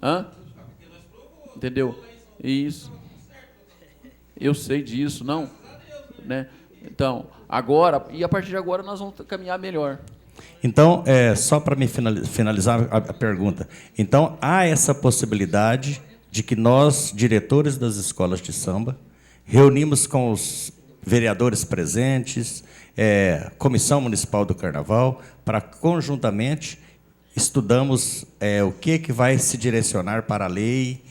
Hã? Entendeu? Isso. Eu sei disso, não, né? Então, agora, e a partir de agora nós vamos caminhar melhor. Então, só para me finalizar a pergunta. Então, há essa possibilidade de que nós, diretores das escolas de samba, reunimos com os vereadores presentes, Comissão Municipal do Carnaval, para conjuntamente estudamos o que vai se direcionar para a lei,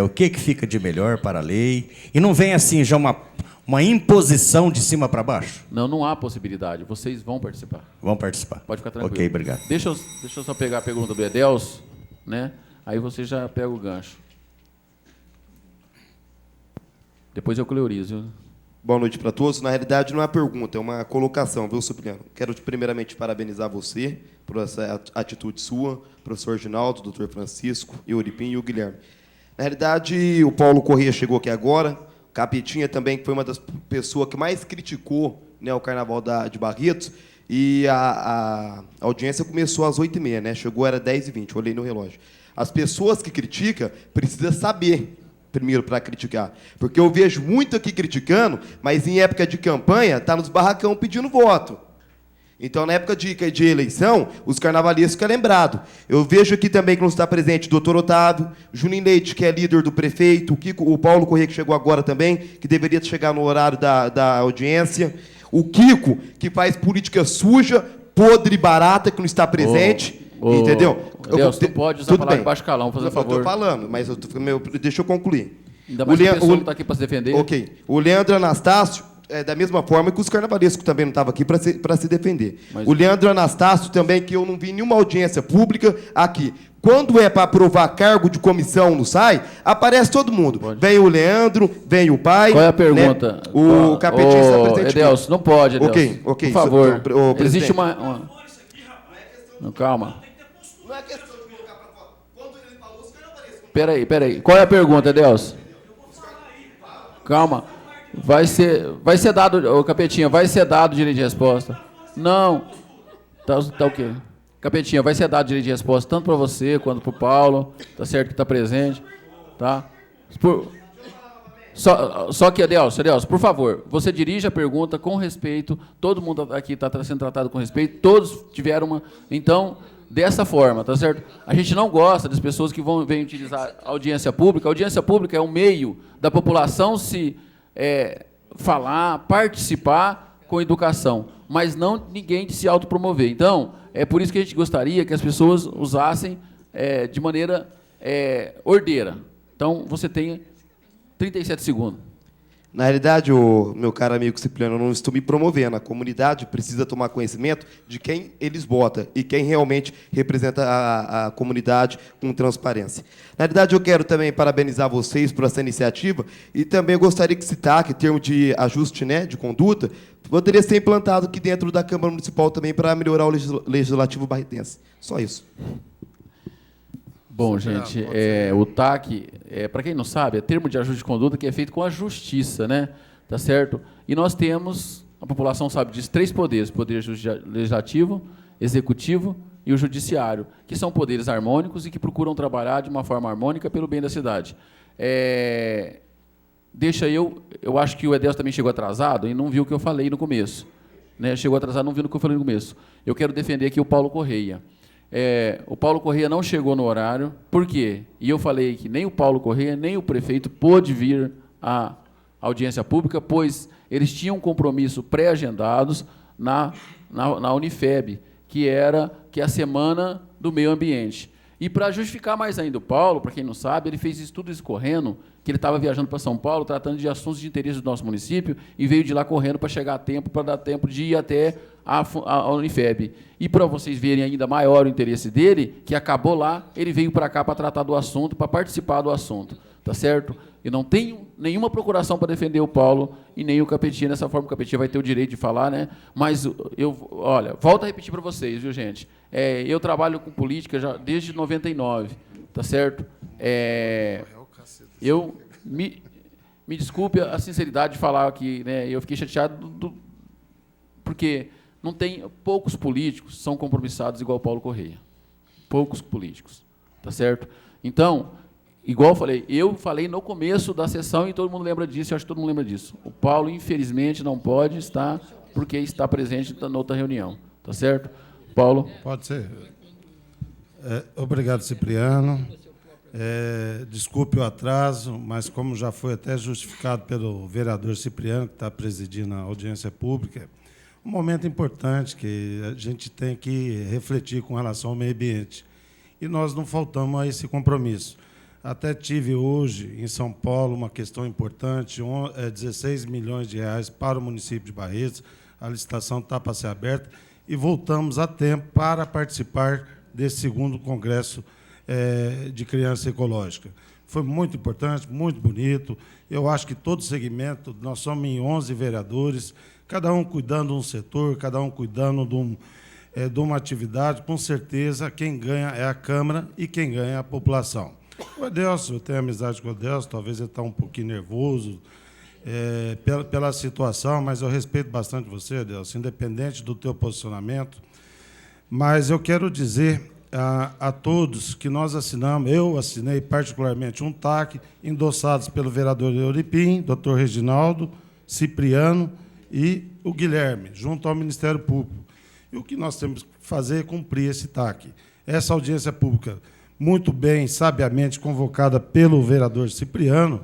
o que fica de melhor para a lei, e não vem assim já uma imposição de cima para baixo? Não, não há possibilidade. Vocês vão participar. Vão participar. Pode ficar tranquilo. Ok, obrigado. Deixa eu só pegar a pergunta do Edelso, né? Aí você já pega o gancho. Depois eu cleorizo. Boa noite para todos. Na realidade, não é uma pergunta, é uma colocação, viu, Supliano? Quero, primeiramente, parabenizar você por essa atitude sua, professor Ginaldo, doutor Francisco, Euripim e o Guilherme. Na realidade, o Paulo Corrêa chegou aqui agora, Capetinha também, que foi uma das pessoas que mais criticou, né, o Carnaval de Barretos, e a audiência começou às 8h30, né? Chegou, era 10h20, olhei no relógio. As pessoas que criticam precisam saber primeiro para criticar. Porque eu vejo muito aqui criticando, mas em época de campanha está nos barracão pedindo voto. Então, na época de eleição, os carnavalistas ficam lembrados. Eu vejo aqui também que não está presente o doutor Otávio, Juninho Leite, que é líder do prefeito, o Paulo Corrêa, que chegou agora também, que deveria chegar no horário da audiência, o Kiko, que faz política suja, podre e barata, que não está presente. Entendeu? Deus, tu pode usar a palavra baixo calão, fazer favor. Eu estou falando, mas deixa eu concluir. Ainda mais que a pessoa não está aqui para se defender. Ok. O Leandro Anastácio, da mesma forma que os carnavalescos também não estavam aqui para se defender. Mas o Leandro Anastácio também, que eu não vi nenhuma audiência pública aqui. Quando é para aprovar cargo de comissão no SAI, aparece todo mundo. Pode. Vem o Leandro, vem o pai. Qual é a pergunta? Né? O Capetinho está presente. Edelso, não pode, Edelso. Ok. Por favor. Existe uma... Não, calma. Não é questão de colocar para fora. Quando ele falou, os carnavalistas... Peraí. Qual é a pergunta, Edelso? Calma. Vai ser dado, Capetinha, vai ser dado direito de resposta. Não. Tá o quê? Capetinha, vai ser dado direito de resposta tanto para você quanto para o Paulo, tá certo que está presente, tá? Só que, Edelso, por favor, você dirige a pergunta com respeito, todo mundo aqui está sendo tratado com respeito, todos tiveram uma... Então, dessa forma, tá certo? A gente não gosta das pessoas que vêm utilizar a audiência pública. A audiência pública é um meio da população se falar, participar com educação, mas não ninguém de se autopromover. Então, é por isso que a gente gostaria que as pessoas usassem de maneira ordeira. Então, você tem 37 segundos. Na realidade, meu caro amigo Cipriano, eu não estou me promovendo. A comunidade precisa tomar conhecimento de quem eles votam e quem realmente representa a comunidade com transparência. Na realidade, eu quero também parabenizar vocês por essa iniciativa e também gostaria que citar que, em termos de ajuste, né, de conduta, poderia ser implantado aqui dentro da Câmara Municipal também para melhorar o legislativo barretense. Só isso. Bom, gente, o TAC, para quem não sabe, é termo de ajuste de conduta que é feito com a justiça, né? Tá certo? E nós temos, a população sabe disso, 3 poderes: o poder legislativo, executivo e o judiciário, que são poderes harmônicos e que procuram trabalhar de uma forma harmônica pelo bem da cidade. Eu acho que o Edelso também chegou atrasado e não viu o que eu falei no começo. Né? Chegou atrasado, não viu o que eu falei no começo. Eu quero defender aqui o Paulo Corrêa. O Paulo Corrêa não chegou no horário. Por quê? E eu falei que nem o Paulo Corrêa, nem o prefeito pôde vir à audiência pública, pois eles tinham compromisso pré-agendados na Unifeb, que é a Semana do Meio Ambiente. E, para justificar mais ainda o Paulo, para quem não sabe, ele fez isso tudo correndo, que ele estava viajando para São Paulo, tratando de assuntos de interesse do nosso município, e veio de lá correndo para chegar a tempo, para dar tempo de ir até a Unifeb. E, para vocês verem ainda maior o interesse dele, que acabou lá, ele veio para cá para tratar do assunto, para participar do assunto. Tá certo? Eu não tenho nenhuma procuração para defender o Paulo e nem o Capetinha. Dessa forma, o Capetinha vai ter o direito de falar, né? Mas, olha, volto a repetir para vocês, viu, gente? Eu trabalho com política já desde 99, tá certo? Eu me desculpe a sinceridade de falar aqui, né? Eu fiquei chateado porque não tem poucos políticos são compromissados igual o Paulo Corrêa. Poucos políticos, tá certo? Então, igual eu falei no começo da sessão e todo mundo lembra disso, eu acho que todo mundo lembra disso. O Paulo, infelizmente, não pode estar, porque está presente na outra reunião. Tá certo? Paulo? Pode ser. Obrigado, Cipriano. Desculpe o atraso, mas como já foi até justificado pelo vereador Cipriano, que está presidindo a audiência pública, um momento importante que a gente tem que refletir com relação ao meio ambiente. E nós não faltamos a esse compromisso. Até tive hoje, em São Paulo, uma questão importante, 16 milhões de reais para o município de Barretos, a licitação está para ser aberta, e voltamos a tempo para participar desse segundo congresso de criança ecológica. Foi muito importante, muito bonito. Eu acho que todo segmento, nós somos em 11 vereadores, cada um cuidando de um setor, cada um cuidando de uma atividade. Com certeza, quem ganha é a Câmara e quem ganha é a população. O Edelcio, eu tenho amizade com o Edelcio, talvez ele está um pouquinho nervoso pela situação, mas eu respeito bastante você, Edelcio, independente do teu posicionamento. Mas eu quero dizer a todos que nós assinamos, eu assinei particularmente um TAC, endossados pelo vereador Euripim, doutor Reginaldo, Cipriano e o Guilherme, junto ao Ministério Público. E o que nós temos que fazer é cumprir esse TAC. Essa audiência pública, muito bem, sabiamente convocada pelo vereador Cipriano,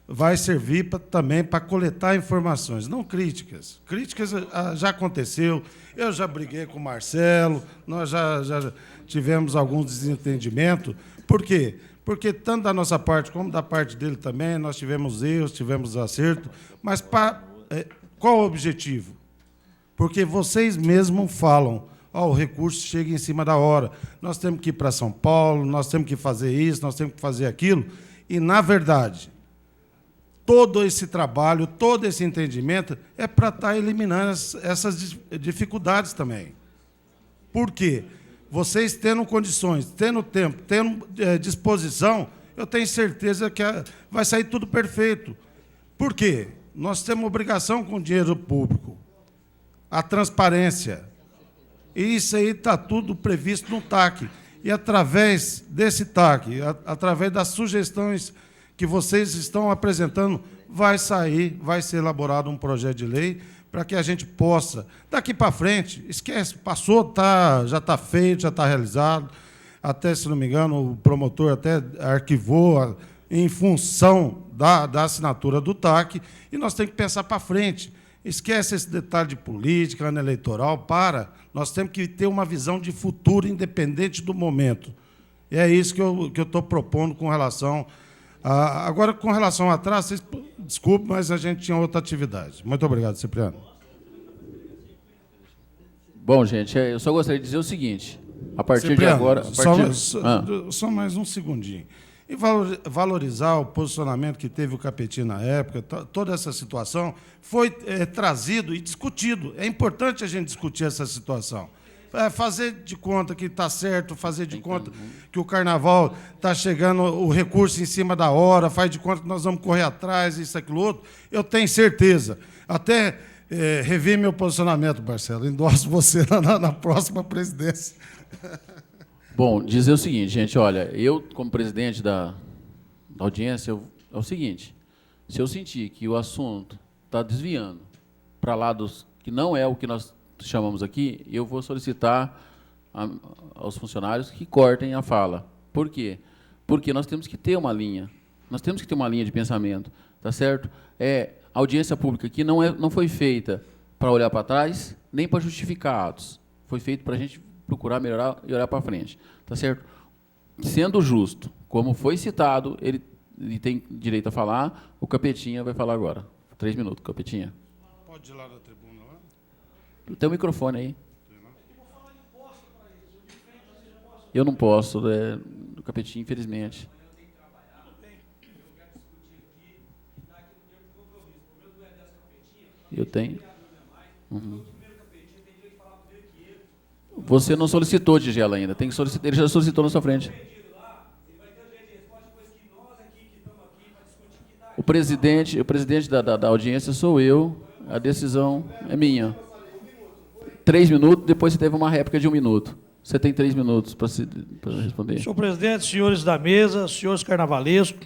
vai servir também para coletar informações, não críticas. Críticas já aconteceu, eu já briguei com o Marcelo, nós já tivemos alguns desentendimentos. Por quê? Porque tanto da nossa parte como da parte dele também, nós tivemos erros, tivemos acerto, mas qual o objetivo? Porque vocês mesmos falam, o recurso chega em cima da hora, nós temos que ir para São Paulo, nós temos que fazer isso, nós temos que fazer aquilo, e, na verdade, todo esse trabalho, todo esse entendimento é para estar eliminando essas dificuldades também. Por quê? Vocês tendo condições, tendo tempo, tendo disposição, eu tenho certeza que vai sair tudo perfeito. Por quê? Nós temos obrigação com o dinheiro público, a transparência. E isso aí está tudo previsto no TAC. E, através desse TAC, através das sugestões que vocês estão apresentando, vai ser elaborado um projeto de lei para que a gente possa, daqui para frente, esquece, passou, já está feito, já está realizado. Até, se não me engano, o promotor até arquivou em função da assinatura do TAC, e nós temos que pensar para frente. Esquece esse detalhe de política, ano eleitoral, nós temos que ter uma visão de futuro independente do momento. E é isso que eu estou propondo com relação agora, com relação atrás, vocês desculpe, mas a gente tinha outra atividade. Muito obrigado, Cipriano. Bom, gente, eu só gostaria de dizer o seguinte, a partir Cipriano, de agora... Só mais um segundinho. E valorizar o posicionamento que teve o Capetinha na época, toda essa situação foi trazido e discutido. É importante a gente discutir essa situação. Fazer de conta que está certo, fazer de conta que o Carnaval está chegando o recurso em cima da hora, faz de conta que nós vamos correr atrás, isso, aquilo, outro. Eu tenho certeza. Até revi meu posicionamento, Marcelo. Endosso você na próxima presidência. Bom, dizer o seguinte, gente, olha, eu, como presidente da audiência, é o seguinte, se eu sentir que o assunto está desviando para lados que não é o que nós chamamos aqui, eu vou solicitar aos funcionários que cortem a fala. Por quê? Porque nós temos que ter uma linha, de pensamento, tá certo? A audiência pública aqui não foi feita para olhar para trás, nem para justificar atos. Foi feito para a gente procurar melhorar e olhar para frente, tá certo? Sendo justo, como foi citado, ele tem direito a falar, o Capetinha vai falar agora. 3 minutos, Capetinha. Pode ir lá na tribuna, lá? Tem um microfone aí. Eu não posso, do Capetinha, infelizmente. Eu tenho. Uhum. Você não solicitou, Tigela, ainda. Tem que solicitar. Ele já solicitou na sua frente. O presidente da audiência sou eu. A decisão é minha. 3 minutos, depois você teve uma réplica de 1 minuto. Você tem 3 minutos para responder. Senhor presidente, senhores da mesa, senhores carnavalescos,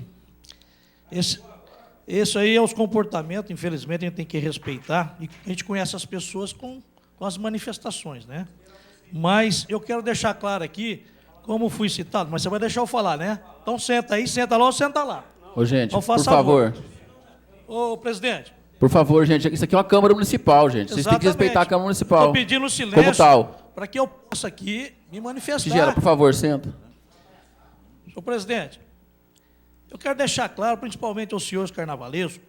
esse aí é os comportamentos, infelizmente, a gente tem que respeitar, e a gente conhece as pessoas com as manifestações, né? Mas eu quero deixar claro aqui, como fui citado, mas você vai deixar eu falar, né? Então senta aí, senta lá ou senta lá. Ô, gente, então, por favor. Ô, presidente. Por favor, gente, isso aqui é uma Câmara Municipal, gente. Vocês têm que respeitar a Câmara Municipal. Estou pedindo silêncio como tal, para que eu possa aqui me manifestar. Tigela, por favor, senta. Senhor presidente, eu quero deixar claro, principalmente aos senhores carnavalescos,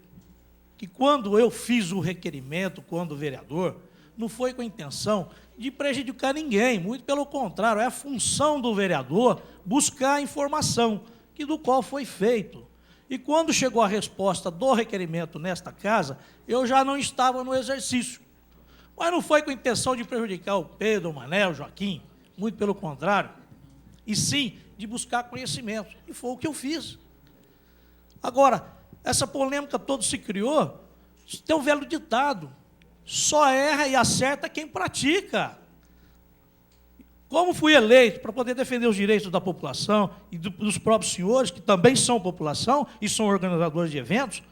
que quando eu fiz o requerimento, quando vereador, não foi com a intenção de prejudicar ninguém, muito pelo contrário, é a função do vereador buscar a informação, do qual foi feito. E quando chegou a resposta do requerimento nesta casa, eu já não estava no exercício. Mas não foi com a intenção de prejudicar o Pedro, o Mané, o Joaquim, muito pelo contrário, e sim de buscar conhecimento. E foi o que eu fiz. Agora, essa polêmica toda se criou, tem um velho ditado, só erra e acerta quem pratica. Como fui eleito para poder defender os direitos da população e dos próprios senhores, que também são população e são organizadores de eventos,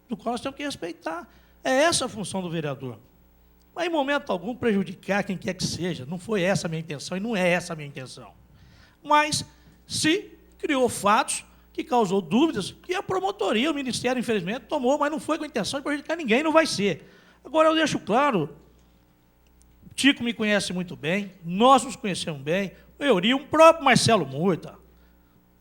do qual nós temos que respeitar. É essa a função do vereador. Mas, em momento algum, prejudicar quem quer que seja. Não foi essa a minha intenção e não é essa a minha intenção. Mas se criou fatos que causou dúvidas, que a promotoria, o Ministério, infelizmente, tomou, mas não foi com a intenção de prejudicar ninguém, não vai ser. Agora, eu deixo claro, o Tico me conhece muito bem, nós nos conhecemos bem, o Euri, o próprio Marcelo Murta.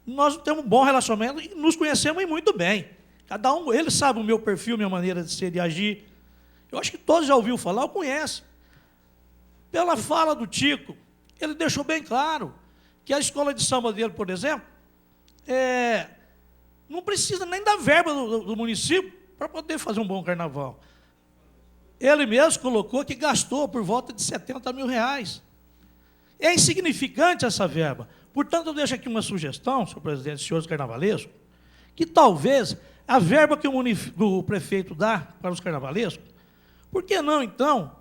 Nós temos um bom relacionamento e nos conhecemos muito bem. Cada um, ele sabe o meu perfil, minha maneira de ser, de agir. Eu acho que todos já ouviram falar, ou conhecem. Pela fala do Tico, ele deixou bem claro que a escola de samba dele, por exemplo, não precisa nem da verba do município para poder fazer um bom carnaval. Ele mesmo colocou que gastou por volta de R$70 mil. É insignificante essa verba. Portanto, eu deixo aqui uma sugestão, senhor presidente e senhores carnavalescos, que talvez a verba que o prefeito dá para os carnavalescos, por que não, então,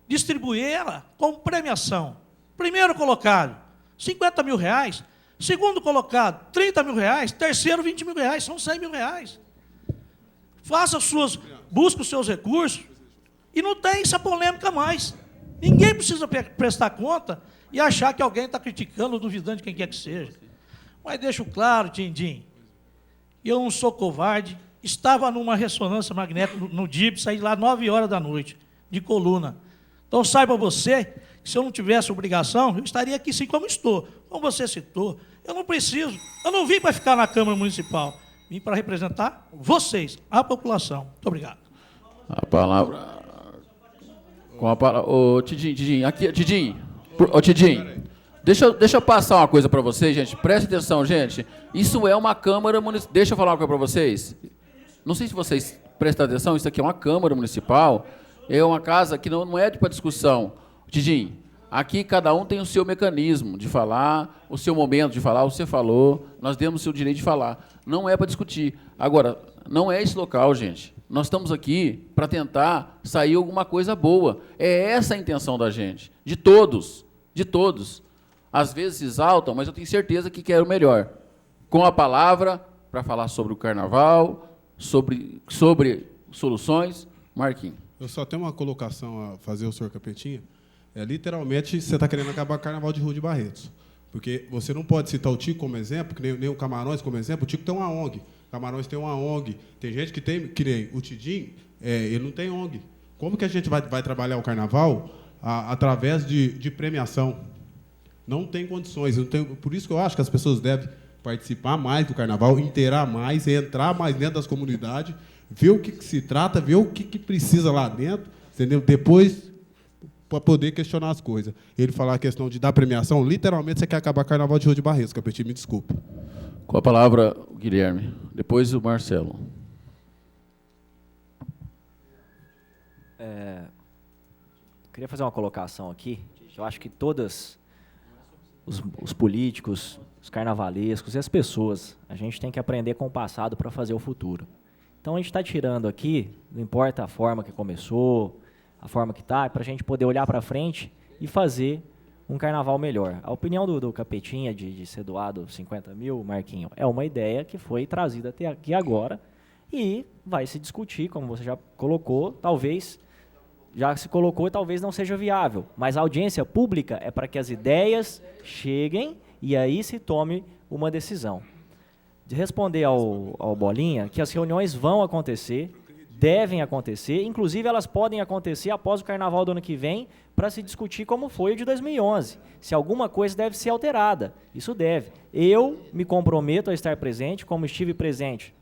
distribuir ela como premiação? Primeiro colocado, R$50 mil. Segundo colocado, R$30 mil. Terceiro, R$20 mil. São R$100 mil. Busque os seus recursos e não tem essa polêmica mais. Ninguém precisa prestar conta e achar que alguém está criticando ou duvidando de quem quer que seja. Mas deixo claro, Tindim, eu não sou covarde, estava numa ressonância magnética no DIP, saí lá 9 horas da noite, de coluna. Então saiba você, que se eu não tivesse obrigação, eu estaria aqui sim como estou. Como você citou, eu não preciso, eu não vim para ficar na Câmara Municipal, vim para representar vocês, a população. Muito obrigado. A palavra... Com a palavra... Ô, Tidim, aqui, Tidim. Ô, Tidim, deixa eu passar uma coisa para vocês, gente. Preste atenção, gente. Isso é uma Câmara Municipal. Deixa eu falar uma coisa para vocês. Não sei se vocês prestam atenção, isso aqui é uma Câmara Municipal. É uma casa que não é para discussão. Tidim, aqui cada um tem o seu mecanismo de falar, o seu momento de falar, você falou, nós temos o seu direito de falar. Não é para discutir. Agora, não é esse local, gente. Nós estamos aqui para tentar sair alguma coisa boa. É essa a intenção da gente, de todos, de todos. Às vezes se exaltam, mas eu tenho certeza que quero o melhor. Com a palavra, para falar sobre o carnaval, sobre soluções. Marquinhos. Eu só tenho uma colocação a fazer, o senhor Capetinha. Literalmente, você está querendo acabar o Carnaval de Rua de Barretos. Porque você não pode citar o Tico como exemplo, que nem o Camarões como exemplo. O Tico tem uma ONG. Camarões tem uma ONG. Tem gente que tem, que nem o Tidim, ele não tem ONG. Como que a gente vai trabalhar o Carnaval através de premiação? Não tem condições. Por isso que eu acho que as pessoas devem participar mais do Carnaval, inteirar mais, entrar mais dentro das comunidades, ver o que se trata, ver o que precisa lá dentro, entendeu? Depois, para poder questionar as coisas. Ele falar a questão de dar premiação, literalmente você quer acabar o Carnaval de Rua de Barretos, Capetinho, me desculpe. Com a palavra, o Guilherme. Depois o Marcelo. Queria fazer uma colocação aqui. Eu acho que todos os políticos, os carnavalescos e as pessoas, a gente tem que aprender com o passado para fazer o futuro. Então, a gente está tirando aqui, não importa a forma que começou, a forma que está, para a gente poder olhar para frente e fazer um carnaval melhor. A opinião do Capetinha de ser doado 50 mil, Marquinho, é uma ideia que foi trazida até aqui agora e vai se discutir, como você já colocou, talvez já se colocou e talvez não seja viável. Mas a audiência pública é para que as ideias cheguem e aí se tome uma decisão. De responder ao Bolinha, que as reuniões vão acontecer, devem acontecer, inclusive elas podem acontecer após o carnaval do ano que vem, para se discutir como foi o de 2011. Se alguma coisa deve ser alterada, isso deve. Eu me comprometo a estar presente, como estive presente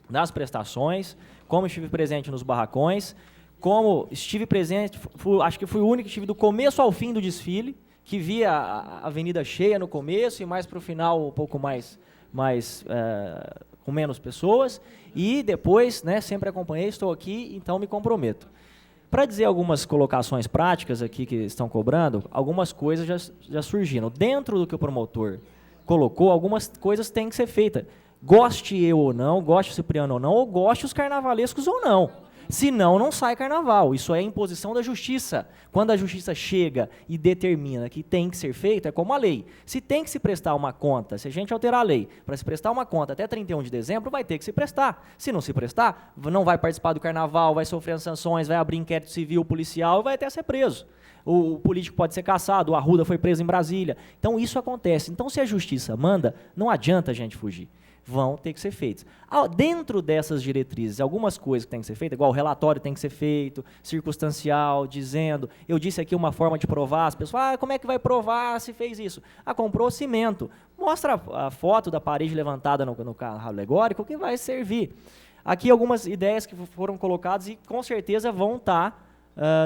nas prestações, como estive presente nos barracões, como estive presente, acho que fui o único que estive do começo ao fim do desfile, que via a avenida cheia no começo e mais para o final um pouco mais com menos pessoas, e depois, né, sempre acompanhei, estou aqui, então me comprometo. Para dizer algumas colocações práticas aqui que estão cobrando, algumas coisas já surgiram. Dentro do que o promotor colocou, algumas coisas têm que ser feitas. Goste eu ou não, goste o Cipriano ou não, ou goste os carnavalescos ou não. Senão, não sai carnaval. Isso é imposição da justiça. Quando a justiça chega e determina que tem que ser feito, é como a lei. Se tem que se prestar uma conta, se a gente alterar a lei para se prestar uma conta até 31 de dezembro, vai ter que se prestar. Se não se prestar, não vai participar do carnaval, vai sofrer sanções, vai abrir inquérito civil, policial e vai até ser preso. O político pode ser cassado, o Arruda foi preso em Brasília. Então, isso acontece. Então, se a justiça manda, não adianta a gente fugir. Vão ter que ser feitos. Dentro dessas diretrizes, algumas coisas que têm que ser feitas, igual o relatório tem que ser feito, circunstancial, dizendo, eu disse aqui uma forma de provar, as pessoas, como é que vai provar se fez isso? Comprou cimento. Mostra a foto da parede levantada no carro alegórico que vai servir. Aqui algumas ideias que foram colocadas e com certeza vão estar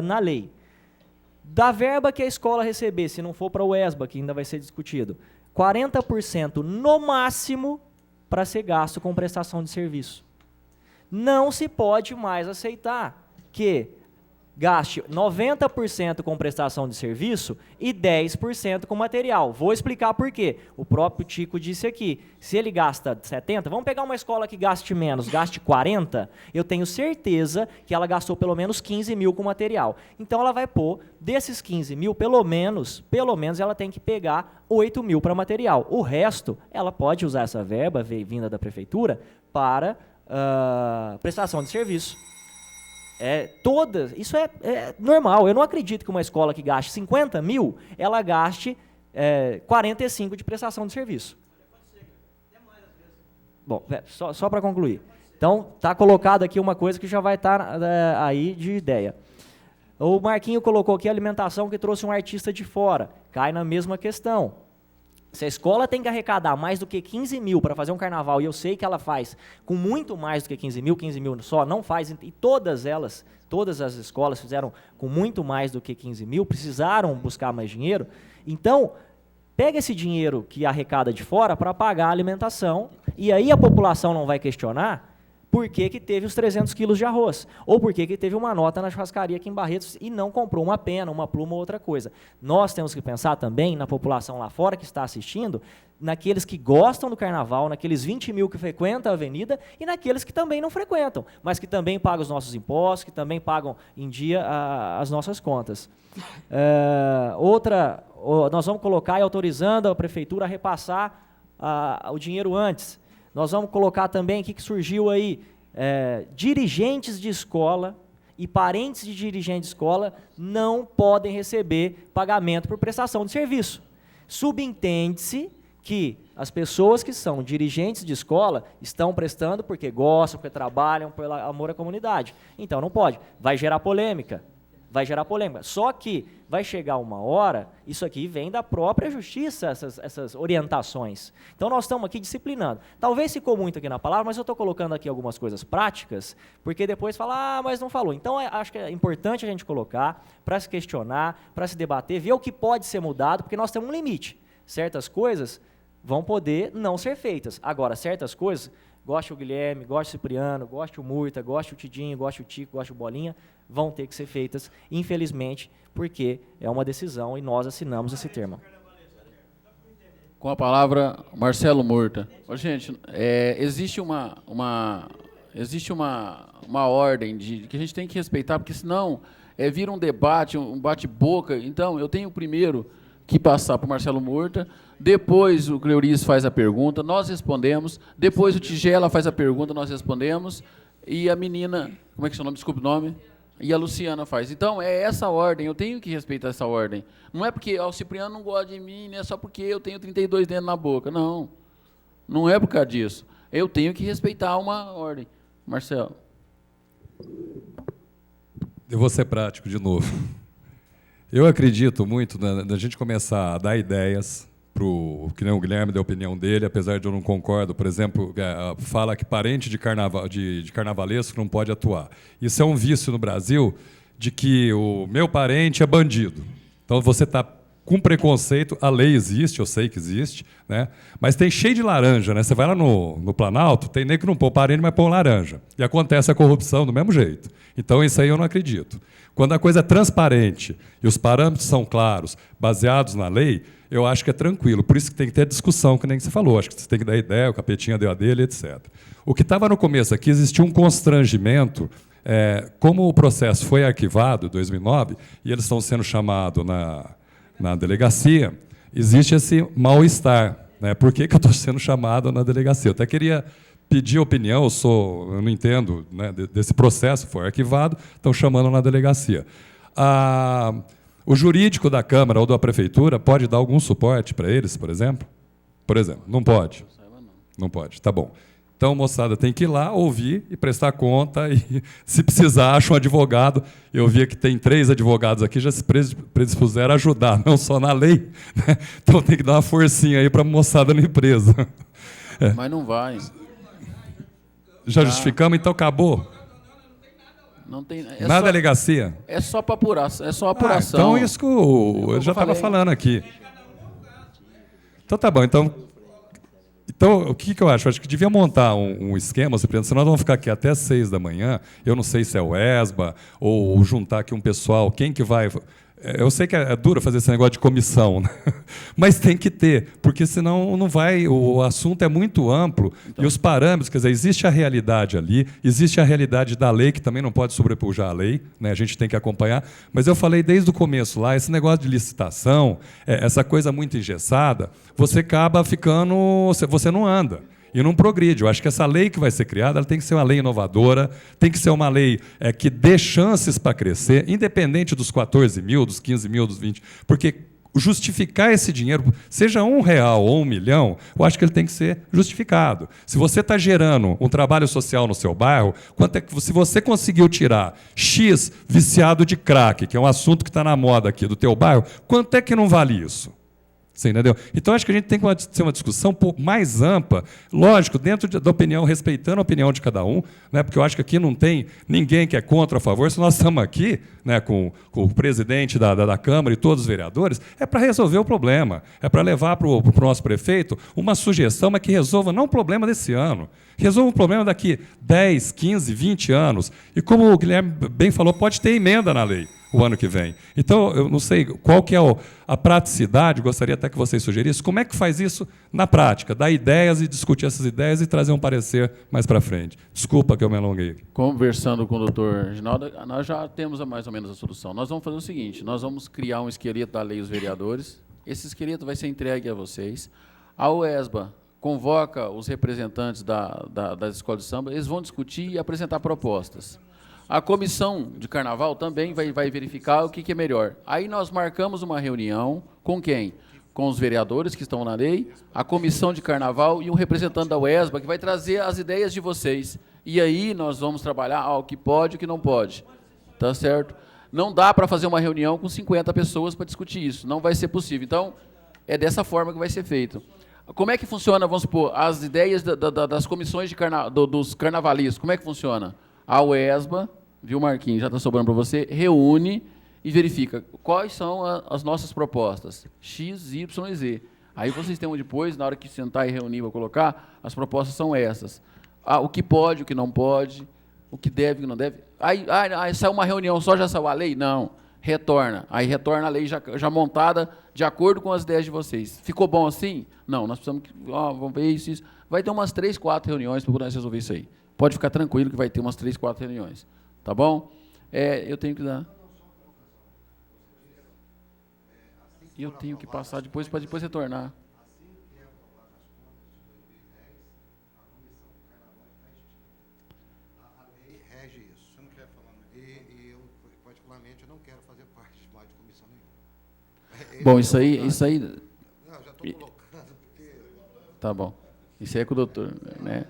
na lei. Da verba que a escola receber, se não for para o ESBA, que ainda vai ser discutido, 40% no máximo para ser gasto com prestação de serviço. Não se pode mais aceitar que gaste 90% com prestação de serviço e 10% com material. Vou explicar por quê. O próprio Tico disse aqui, se ele gasta 70%, vamos pegar uma escola que gaste menos, gaste 40%, eu tenho certeza que ela gastou pelo menos 15 mil com material. Então ela vai pôr, desses 15 mil, pelo menos ela tem que pegar 8 mil para material. O resto, ela pode usar essa verba vinda da prefeitura para prestação de serviço. Isso é normal. Eu não acredito que uma escola que gaste 50 mil, ela gaste 45 de prestação de serviço. Bom, só para concluir. Então, está colocado aqui uma coisa que já vai estar aí de ideia. O Marquinho colocou aqui a alimentação que trouxe um artista de fora. Cai na mesma questão. Se a escola tem que arrecadar mais do que 15 mil para fazer um carnaval, e eu sei que ela faz com muito mais do que 15 mil só não faz, e todas as escolas fizeram com muito mais do que 15 mil, precisaram buscar mais dinheiro, então, pega esse dinheiro que arrecada de fora para pagar a alimentação, e aí a população não vai questionar por que teve os 300 quilos de arroz, ou por que teve uma nota na churrascaria aqui em Barretos e não comprou uma pena, uma pluma ou outra coisa. Nós temos que pensar também na população lá fora que está assistindo, naqueles que gostam do carnaval, naqueles 20 mil que frequentam a avenida e naqueles que também não frequentam, mas que também pagam os nossos impostos, que também pagam em dia as nossas contas. Nós vamos colocar e autorizando a prefeitura a repassar o dinheiro antes. Nós vamos colocar também, o que surgiu aí, dirigentes de escola e parentes de dirigentes de escola não podem receber pagamento por prestação de serviço. Subentende-se que as pessoas que são dirigentes de escola estão prestando porque gostam, porque trabalham, por amor à comunidade. Então não pode. Vai gerar polêmica. Só que vai chegar uma hora, isso aqui vem da própria justiça, essas orientações. Então nós estamos aqui disciplinando. Talvez ficou muito aqui na palavra, mas eu estou colocando aqui algumas coisas práticas, porque depois fala, mas não falou. Então acho que é importante a gente colocar para se questionar, para se debater, ver o que pode ser mudado, porque nós temos um limite. Certas coisas vão poder não ser feitas. Agora, certas coisas, goste o Guilherme, goste o Cipriano, goste o Murta, goste o Tidinho, goste o Tico, goste o Bolinha, vão ter que ser feitas, infelizmente, porque é uma decisão e nós assinamos esse termo. Com a palavra, Marcelo Murta. Gente, existe uma ordem que a gente tem que respeitar, porque senão vira um debate, um bate-boca. Então, eu tenho primeiro que passar para o Marcelo Murta, depois o Cleurice faz a pergunta, nós respondemos, depois o Tigela faz a pergunta, nós respondemos, e a menina, como é que é o seu nome? Desculpe o nome. E a Luciana faz. Então, é essa ordem, eu tenho que respeitar essa ordem. Não é porque o Cipriano não gosta de mim, não é só porque eu tenho 32 dentes na boca. Não, não é por causa disso. Eu tenho que respeitar uma ordem. Marcelo. Eu vou ser prático de novo. Eu acredito muito na gente começar a dar ideias para o que nem o Guilherme deu a opinião dele, apesar de eu não concordo. Por exemplo, fala que parente de carnavalesco não pode atuar. Isso é um vício no Brasil de que o meu parente é bandido. Então você está com preconceito, a lei existe, eu sei que existe, né? Mas tem cheio de laranja, né? Você vai lá no Planalto, tem nem que não pôr parente, mas põe laranja. E acontece a corrupção do mesmo jeito. Então isso aí eu não acredito. Quando a coisa é transparente e os parâmetros são claros, baseados na lei, eu acho que é tranquilo. Por isso que tem que ter discussão, que nem você falou. Acho que você tem que dar ideia, o Capetinha deu a dele, etc. O que estava no começo aqui, existia um constrangimento. Como o processo foi arquivado em 2009, e eles estão sendo chamados na delegacia, existe esse mal-estar. Né? Por que eu estou sendo chamado na delegacia? Eu até queria pedir opinião, eu não entendo, né, desse processo, foi arquivado, estão chamando na delegacia. O jurídico da Câmara ou da Prefeitura pode dar algum suporte para eles, por exemplo? Por exemplo, não pode? Não pode, tá bom. Então, moçada, tem que ir lá, ouvir e prestar conta, e, se precisar, acha um advogado. Eu vi que tem 3 advogados aqui, já se predispuseram a ajudar, não só na lei. Né? Então, tem que dar uma forcinha aí para a moçada na empresa. Mas não vai. Já justificamos, então acabou? Não tem, na delegacia? É só para apurar, é só apuração. Então, isso que eu já estava falando aqui. Então, tá bom. Então, o que eu acho? Eu acho que devia montar um esquema, senão nós vamos ficar aqui até às 6 da manhã. Eu não sei se é o ESBA ou juntar aqui um pessoal. Quem que vai... Eu sei que é duro fazer esse negócio de comissão, né? Mas tem que ter, porque senão não vai... O assunto é muito amplo, então, e os parâmetros, quer dizer, existe a realidade ali, existe a realidade da lei, que também não pode sobrepujar a lei, né? A gente tem que acompanhar. Mas eu falei desde o começo lá, esse negócio de licitação, essa coisa muito engessada, você acaba ficando... Você não anda. E não progride. Eu acho que essa lei que vai ser criada, ela tem que ser uma lei inovadora, tem que ser uma lei que dê chances para crescer, independente dos 14 mil, dos 15 mil, dos 20, porque justificar esse dinheiro, seja R$1 ou R$1 milhão, eu acho que ele tem que ser justificado. Se você está gerando um trabalho social no seu bairro, se você conseguiu tirar X viciado de crack, que é um assunto que está na moda aqui do teu bairro, quanto é que não vale isso? Você entendeu? Então, acho que a gente tem que ter uma discussão um pouco mais ampla, lógico, dentro da opinião, respeitando a opinião de cada um, né, porque eu acho que aqui não tem ninguém que é contra ou a favor. Se nós estamos aqui, né, com o presidente da Câmara e todos os vereadores, é para resolver o problema, é para levar para o nosso prefeito uma sugestão, mas que resolva não o problema desse ano, resolva o problema daqui 10, 15, 20 anos. E como o Guilherme bem falou, pode ter emenda na lei o ano que vem. Então, eu não sei qual que é a praticidade, gostaria até que vocês sugerissem, como é que faz isso na prática? Dar ideias e discutir essas ideias e trazer um parecer mais para frente. Desculpa que eu me alonguei. Conversando com o doutor Reginaldo, nós já temos mais ou menos a solução. Nós vamos fazer o seguinte, nós vamos criar um esqueleto da lei dos vereadores, esse esqueleto vai ser entregue a vocês. A UESBA convoca os representantes das escolas de samba, eles vão discutir e apresentar propostas. A comissão de carnaval também vai verificar o que é melhor. Aí nós marcamos uma reunião com quem? Com os vereadores que estão na lei, a comissão de carnaval e um representante da UESBA que vai trazer as ideias de vocês. E aí nós vamos trabalhar o que pode e o que não pode. Tá certo? Não dá para fazer uma reunião com 50 pessoas para discutir isso. Não vai ser possível. Então, é dessa forma que vai ser feito. Como é que funciona, vamos supor, as ideias das comissões dos carnavalistas? Como é que funciona? A UESBA, viu, Marquinhos, já está sobrando para você, reúne e verifica quais são as nossas propostas, X, Y e Z. Aí vocês têm depois, na hora que sentar e reunir para colocar, as propostas são essas. O que pode, o que não pode, o que deve, o que não deve. Aí saiu uma reunião, já saiu a lei? Não. Retorna. Aí retorna a lei já montada de acordo com as ideias de vocês. Ficou bom assim? Não, nós precisamos... vamos ver isso. Vai ter umas 3, 4 reuniões para poder resolver isso aí. Pode ficar tranquilo que vai ter umas 3, 4 reuniões. Tá bom? Eu tenho que dar... E eu tenho que passar depois para depois retornar. Rege isso. Você não quer falar, e eu, particularmente, eu não quero fazer parte mais de comissão nenhuma. Bom, isso aí... Não, já estou colocando, porque... Tá bom. Isso aí é com o doutor, né?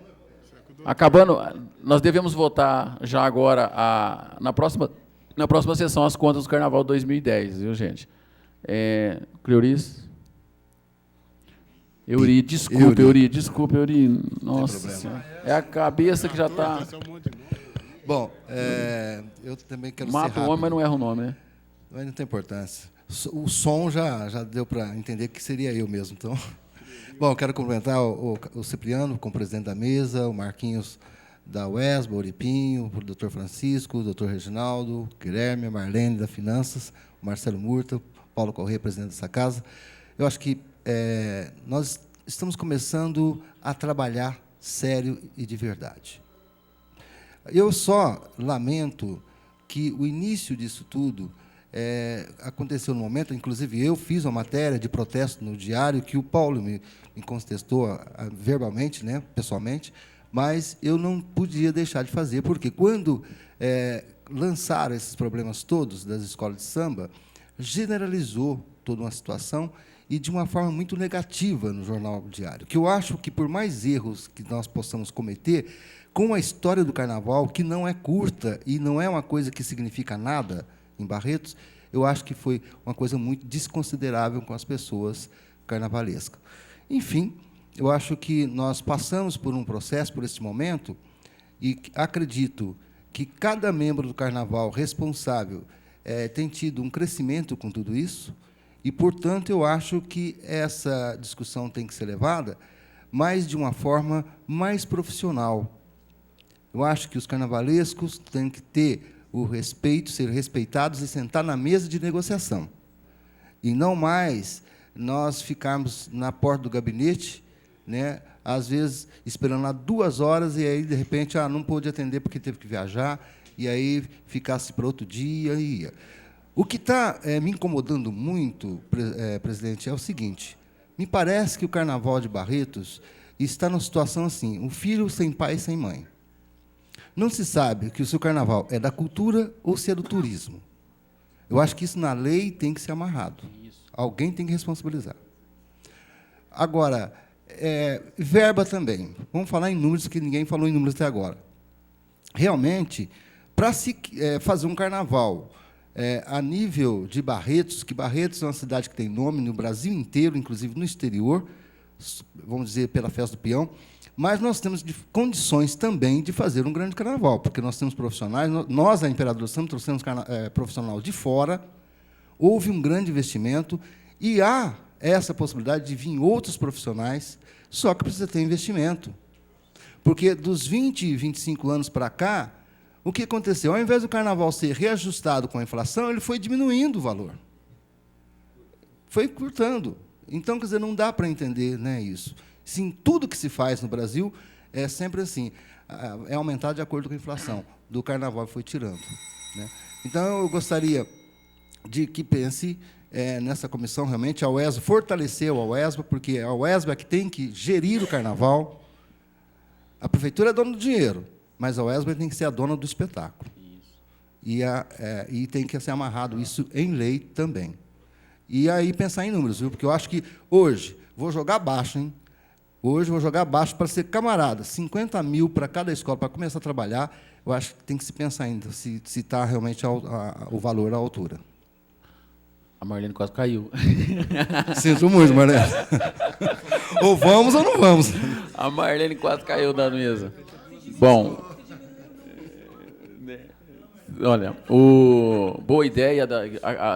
Acabando, nós devemos votar já agora, na próxima sessão, as contas do Carnaval 2010, viu, gente? Cleorice? Euri, desculpa, Euri. Nossa Senhora. É a cabeça que já está... Bom, eu também quero ser Mata rápido. o homem, mas não erra o nome, né? Mas não tem importância. O som já deu para entender que seria eu mesmo, então... Bom, eu quero cumprimentar o Cipriano, como presidente da mesa, o Marquinhos da UESB, o Oripinho, o doutor Francisco, o doutor Reginaldo, o Guilherme, a Marlene da Finanças, o Marcelo Murta, o Paulo Corrêa, presidente dessa casa. Eu acho que nós estamos começando a trabalhar sério e de verdade. Eu só lamento que o início disso tudo aconteceu no momento, inclusive eu fiz uma matéria de protesto no Diário, que o Paulo me contestou verbalmente, né, pessoalmente, mas eu não podia deixar de fazer, porque quando lançaram esses problemas todos das escolas de samba, generalizou toda uma situação e de uma forma muito negativa no Jornal Diário, que eu acho que, por mais erros que nós possamos cometer, com a história do Carnaval, que não é curta e não é uma coisa que significa nada em Barretos, eu acho que foi uma coisa muito desconsiderável com as pessoas carnavalescas. Enfim, eu acho que nós passamos por um processo, por esse momento, e acredito que cada membro do Carnaval responsável tem tido um crescimento com tudo isso, e, portanto, eu acho que essa discussão tem que ser levada, mas de uma forma mais profissional. Eu acho que os carnavalescos têm que ter o respeito, ser respeitados e sentar na mesa de negociação. E não mais nós ficarmos na porta do gabinete, né, às vezes esperando lá 2 horas e aí, de repente, não pôde atender porque teve que viajar, e aí ficasse para outro dia e ia. O que está me incomodando muito, presidente, é o seguinte: me parece que o Carnaval de Barretos está numa situação assim, um filho sem pai e sem mãe. Não se sabe que o seu Carnaval é da cultura ou se é do turismo. Eu acho que isso, na lei, tem que ser amarrado. Alguém tem que responsabilizar. Agora, verba também. Vamos falar em números, que ninguém falou em números até agora. Realmente, para se fazer um carnaval a nível de Barretos, que Barretos é uma cidade que tem nome no Brasil inteiro, inclusive no exterior, vamos dizer, pela Festa do Peão, mas nós temos condições também de fazer um grande carnaval, porque nós temos profissionais, nós, a Imperador Samba, trouxemos profissional de fora, houve um grande investimento, e há essa possibilidade de vir outros profissionais, só que precisa ter investimento. Porque dos 20, 25 anos para cá, o que aconteceu? Ao invés do carnaval ser reajustado com a inflação, ele foi diminuindo o valor. Foi encurtando. Então, quer dizer, não dá para entender, né, isso. Sim, tudo que se faz no Brasil é sempre assim, é aumentar de acordo com a inflação. Do carnaval foi tirando, né? Então, eu gostaria de que pense nessa comissão, realmente, a UESB, fortaleceu a UESB, porque a UESB é que tem que gerir o carnaval. A prefeitura é dona do dinheiro, mas a UESB tem que ser a dona do espetáculo. E tem que ser amarrado isso em lei também. E aí pensar em números, viu? Porque eu acho que hoje, vou jogar baixo, hein? Hoje vou jogar baixo para ser camarada, 50 mil para cada escola, para começar a trabalhar, eu acho que tem que se pensar ainda se está realmente o valor à altura. A Marlene quase caiu. Sinto muito, Marlene. Ou vamos ou não vamos. A Marlene quase caiu da mesa. Bom, olha, boa ideia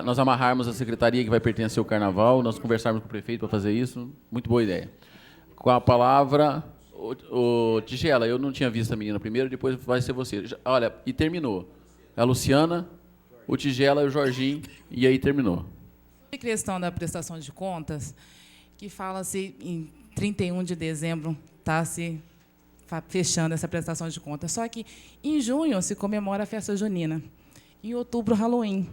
nós amarrarmos a secretaria que vai pertencer ao Carnaval, nós conversarmos com o prefeito para fazer isso, muito boa ideia. Com a palavra, o Tigela, eu não tinha visto a menina primeiro, depois vai ser você. Olha, e terminou. A Luciana, o Tigela e o Jorginho, e aí terminou. A questão da prestação de contas, que fala-se em 31 de dezembro está se fechando essa prestação de contas. Só que, em junho, se comemora a festa junina. em outubro, Halloween.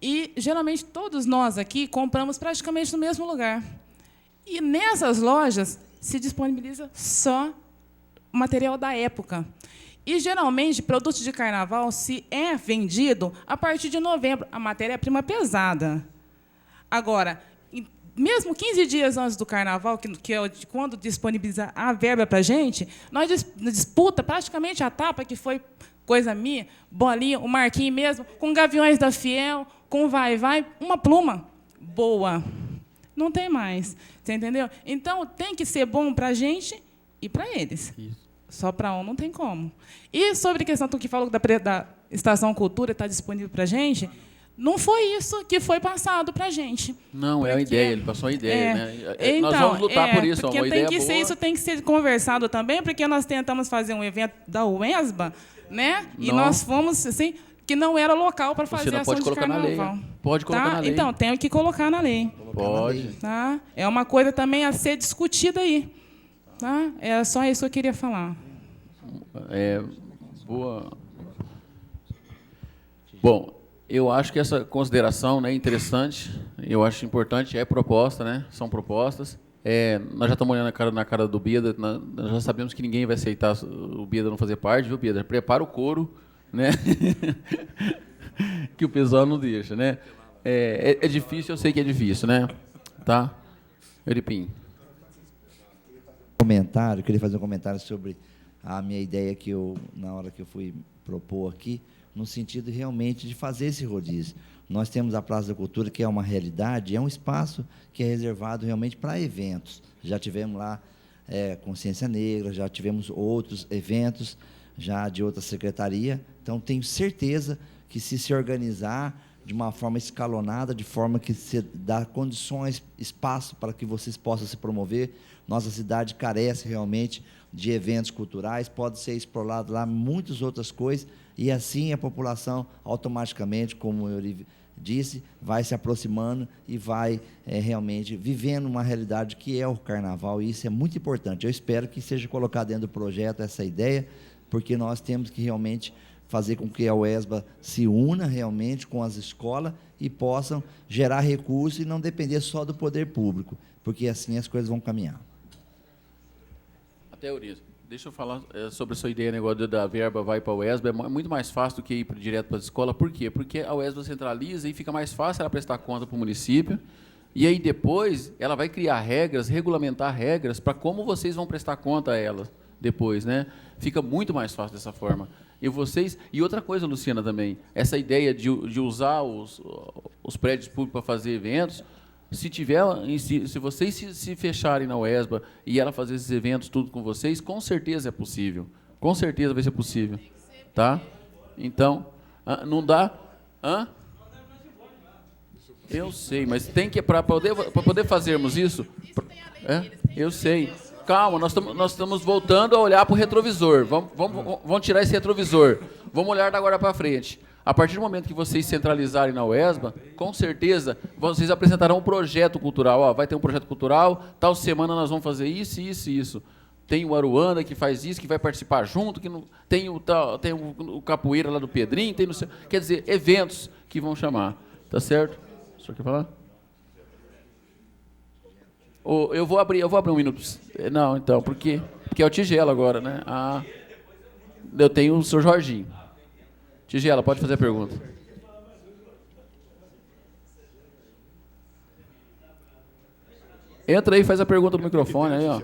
E, geralmente, todos nós aqui compramos praticamente no mesmo lugar. E, nessas lojas, se disponibiliza só material da época. E, geralmente, produtos de carnaval se é vendido a partir de novembro, a matéria-prima pesada. Agora, mesmo 15 dias antes do carnaval, que é quando disponibiliza a verba para a gente, nós disputa praticamente a tapa, que foi coisa minha, Bolinha, o Marquinhos mesmo, com Gaviões da Fiel, com Vai-Vai, uma pluma boa. Não tem mais. Você entendeu? Então, tem que ser bom para a gente e para eles. Isso. Só para um não tem como. E sobre a questão que falou da Estação Cultura está disponível para a gente, não foi isso que foi passado para a gente. Não, é uma ideia, ele passou uma ideia. Né? Então, nós vamos lutar por isso, porque uma ideia boa. Isso tem que ser conversado também, porque nós tentamos fazer um evento da UESBA, né? E nós fomos, assim, que não era local para fazer ação de carnaval. Pode colocar na lei. Então, tem que colocar na lei. Pode. Tá? É uma coisa também a ser discutida aí. Tá? É só isso que eu queria falar. Boa. Bom, eu acho que essa consideração, né, é interessante, eu acho importante, é proposta, né? São propostas. Nós já estamos olhando na cara do Bieda, nós já sabemos que ninguém vai aceitar o Bieda não fazer parte, viu, Bieda? Prepara o couro, né? Que o pessoal não deixa, né? É difícil, eu sei que é difícil, né? Tá? Euripim. Queria fazer um comentário sobre a minha ideia que na hora que eu fui propor aqui, no sentido realmente de fazer esse rodízio. Nós temos a Praça da Cultura, que é uma realidade, é um espaço que é reservado realmente para eventos. Já tivemos lá Consciência Negra, já tivemos outros eventos, já de outra secretaria. Então, tenho certeza que, se organizar de uma forma escalonada, de forma que se dá condições, espaço para que vocês possam se promover, nossa cidade carece realmente de eventos culturais, pode ser explorado lá muitas outras coisas, e assim a população automaticamente, como eu disse, vai se aproximando e vai realmente vivendo uma realidade que é o carnaval, e isso é muito importante. Eu espero que seja colocado dentro do projeto essa ideia, porque nós temos que realmente fazer com que a UESBA se una realmente com as escolas e possam gerar recursos e não depender só do poder público, porque assim as coisas vão caminhar. Até, Eurizo, deixa eu falar sobre a sua ideia, negócio da verba vai para a UESBA, é muito mais fácil do que ir direto para a escola. Por quê? Porque a UESBA centraliza e fica mais fácil ela prestar conta para o município, e aí depois ela vai criar regras, regulamentar regras para como vocês vão prestar conta a ela depois, né? Fica muito mais fácil dessa forma. E outra coisa, Luciana, também, essa ideia de usar os prédios públicos para fazer eventos, se vocês se fecharem na UESBA e ela fazer esses eventos tudo com vocês, com certeza é possível. Com certeza vai ser possível. Tá? Então, não dá... Eu sei, mas tem que... Para poder fazermos isso... Eu sei. Calma, nós estamos voltando a olhar para o retrovisor. Vamos tirar esse retrovisor. Vamos olhar da agora para frente. A partir do momento que vocês centralizarem na UESBA, com certeza, vocês apresentarão um projeto cultural. Vai ter um projeto cultural, tal semana nós vamos fazer isso, isso e isso. Tem o Aruanda que faz isso, que vai participar junto, tem o Capoeira lá do Pedrinho, quer dizer, eventos que vão chamar. Tá certo? O senhor quer falar? Eu vou abrir um minuto. Não, então, porque é o Tigela agora, né? Eu tenho o senhor Jorginho. Tigela, pode fazer a pergunta. Entra aí e faz a pergunta no microfone aí, ó.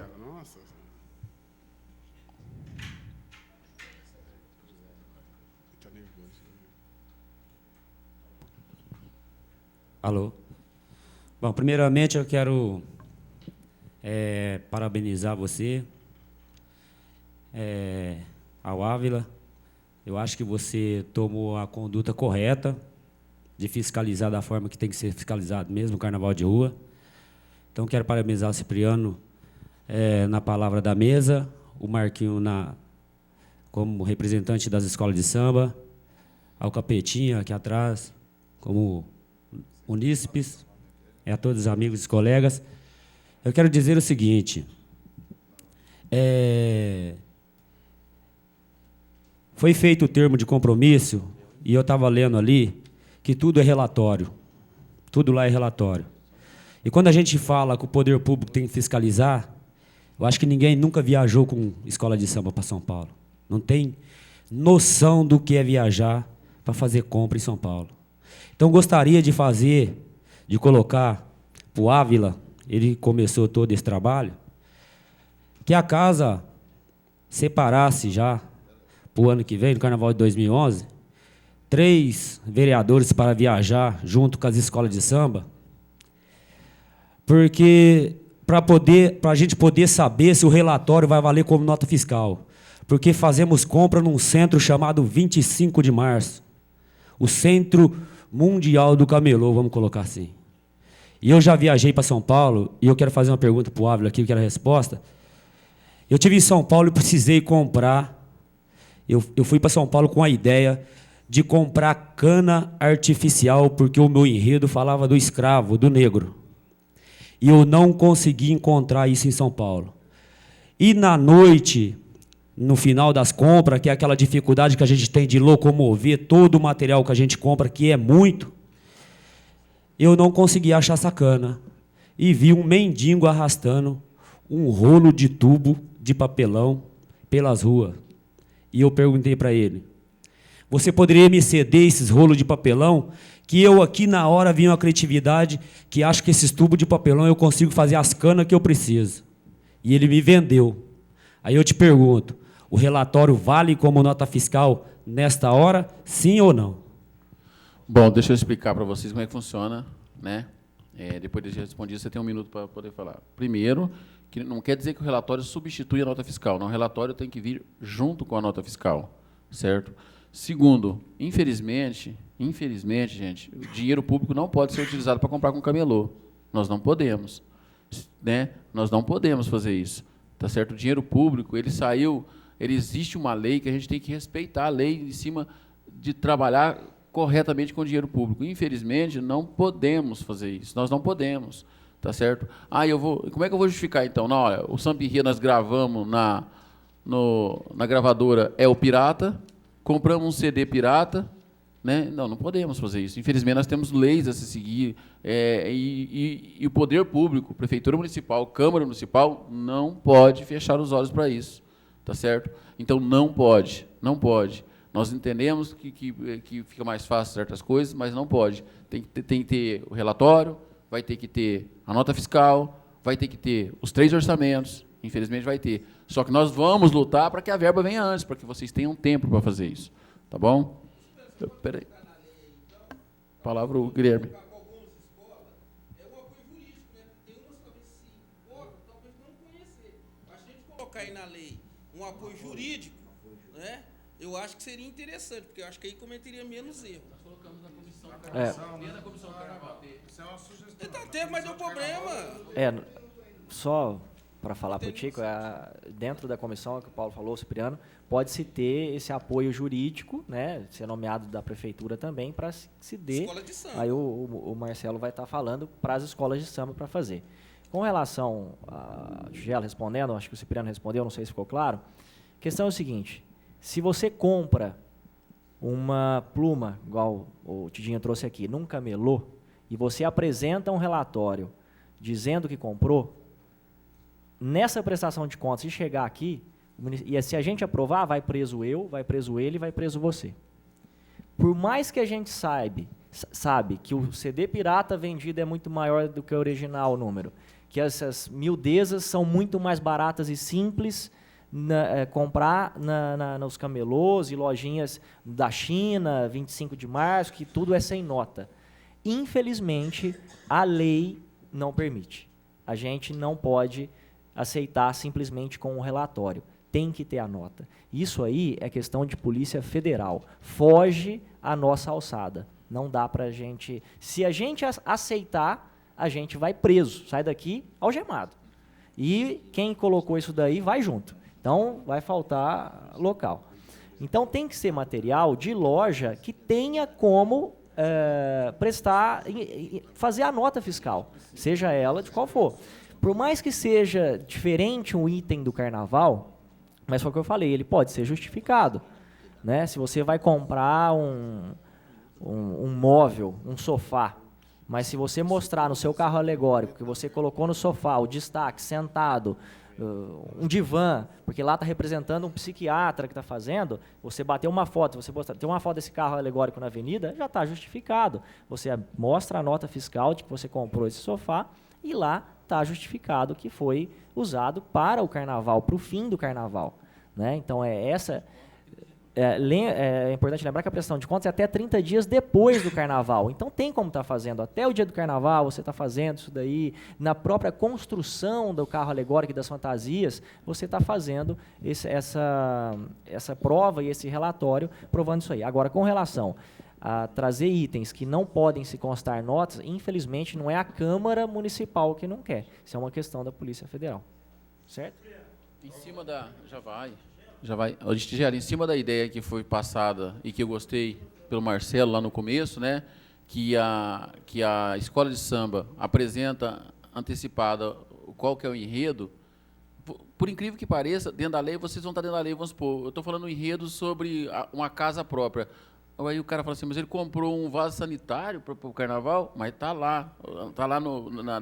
Alô? Bom, primeiramente eu quero parabenizar você, ao Ávila. Eu acho que você tomou a conduta correta de fiscalizar da forma que tem que ser fiscalizado mesmo o carnaval de rua. Então, quero parabenizar o Cipriano na palavra da mesa, o Marquinho como representante das escolas de samba, ao Capetinha aqui atrás, como munícipes, a todos os amigos e colegas. Eu quero dizer o seguinte, foi feito o termo de compromisso e eu estava lendo ali que tudo é relatório. Tudo lá é relatório. E quando a gente fala que o poder público tem que fiscalizar, eu acho que ninguém nunca viajou com escola de samba para São Paulo. Não tem noção do que é viajar para fazer compra em São Paulo. Então, gostaria de colocar para o Ávila, ele começou todo esse trabalho, que a casa separasse já, para o ano que vem, no Carnaval de 2011, 3 vereadores para viajar junto com as escolas de samba, porque para a gente poder saber se o relatório vai valer como nota fiscal. Porque fazemos compra num centro chamado 25 de Março, o Centro Mundial do Camelô, vamos colocar assim. E eu já viajei para São Paulo, e eu quero fazer uma pergunta para o Ávila aqui, eu quero a resposta. Eu estive em São Paulo e precisei comprar. Eu fui para São Paulo com a ideia de comprar cana artificial, porque o meu enredo falava do escravo, do negro. E eu não consegui encontrar isso em São Paulo. E na noite, no final das compras, que é aquela dificuldade que a gente tem de locomover todo o material que a gente compra, que é muito, eu não consegui achar essa cana. E vi um mendigo arrastando um rolo de tubo de papelão pelas ruas. E eu perguntei para ele, você poderia me ceder esses rolos de papelão? Que eu aqui na hora vi uma criatividade que acho que esses tubos de papelão eu consigo fazer as canas que eu preciso. E ele me vendeu. Aí eu te pergunto, o relatório vale como nota fiscal nesta hora, sim ou não? Bom, deixa eu explicar para vocês como é que funciona, né? Depois de responder, você tem 1 minuto para poder falar. Primeiro, que não quer dizer que o relatório substitui a nota fiscal. Não, o relatório tem que vir junto com a nota fiscal, certo? Segundo, infelizmente, gente, o dinheiro público não pode ser utilizado para comprar com camelô. Nós não podemos, né? Nós não podemos fazer isso, tá certo? O dinheiro público, ele existe uma lei que a gente tem que respeitar a lei em cima de trabalhar corretamente com o dinheiro público. Infelizmente, não podemos fazer isso. Nós não podemos, tá certo? Como é que eu vou justificar então? Não, olha, o Sampiria nós gravamos na gravadora É o Pirata, compramos um CD pirata, né? Não podemos fazer isso. Infelizmente, nós temos leis a se seguir, e o poder público, Prefeitura Municipal, Câmara Municipal, não pode fechar os olhos para isso, tá certo? Então, não pode. Nós entendemos que fica mais fácil certas coisas, mas não pode. Tem que ter o relatório, vai ter que ter a nota fiscal, vai ter que ter os 3 orçamentos, infelizmente vai ter. Só que nós vamos lutar para que a verba venha antes, para que vocês tenham tempo para fazer isso. Tá bom? Espera aí. Palavra o Guilherme. Colocar aí na lei um apoio jurídico, né? Eu acho que seria interessante, porque eu acho que aí cometeria menos erro. Nós colocamos na comissão. Dentro da comissão Carnaval. Isso é uma sugestão. Mas deu problema. Só para falar para o Tico, dentro da comissão que o Paulo falou, o Cipriano, pode-se ter esse apoio jurídico, né, ser nomeado da prefeitura também, para se dê. Escola de samba. Aí o Marcelo vai estar falando para as escolas de samba para fazer. Com relação a Gela respondendo, acho que o Cipriano respondeu, não sei se ficou claro. A questão é o seguinte: se você compra uma pluma, igual o Tidinho trouxe aqui, num camelô, e você apresenta um relatório dizendo que comprou, nessa prestação de contas, se chegar aqui, e se a gente aprovar, vai preso eu, vai preso ele, vai preso você. Por mais que a gente sabe que o CD pirata vendido é muito maior do que o original, o número, que essas miudezas são muito mais baratas e simples comprar nos camelôs e lojinhas da China, 25 de março, que tudo é sem nota. Infelizmente, a lei não permite. A gente não pode aceitar simplesmente com um relatório. Tem que ter a nota. Isso aí é questão de Polícia Federal. Foge à nossa alçada. Não dá para a gente... Se a gente aceitar, a gente vai preso. Sai daqui algemado. E quem colocou isso daí vai junto. Então, vai faltar local. Então, tem que ser material de loja que tenha como fazer a nota fiscal, seja ela de qual for. Por mais que seja diferente um item do carnaval, mas foi o que eu falei, ele pode ser justificado. né? Se você vai comprar um móvel, um sofá, mas se você mostrar no seu carro alegórico que você colocou no sofá o destaque, sentado, um divã, porque lá está representando um psiquiatra que está fazendo, você bater uma foto, você tem uma foto desse carro alegórico na avenida, já está justificado. Você mostra a nota fiscal de que você comprou esse sofá e lá está justificado que foi usado para o carnaval, para o fim do carnaval, né? Então, é importante lembrar que a prestação de contas é até 30 dias depois do carnaval. Então, tem como estar fazendo. Até o dia do carnaval, você está fazendo isso daí. Na própria construção do carro alegórico e das fantasias, você está fazendo essa prova e esse relatório provando isso aí. Agora, com relação a trazer itens que não podem se constar notas, infelizmente, não é a Câmara Municipal que não quer. Isso é uma questão da Polícia Federal. Certo? Em cima da... Já vai. Tigela, em cima da ideia que foi passada e que eu gostei pelo Marcelo lá no começo, né, que a escola de samba apresenta antecipada qual que é o enredo, por incrível que pareça, dentro da lei, vocês vão estar dentro da lei, vamos supor, eu estou falando um enredo sobre uma casa própria. Aí o cara fala assim, mas ele comprou um vaso sanitário para o carnaval, mas está lá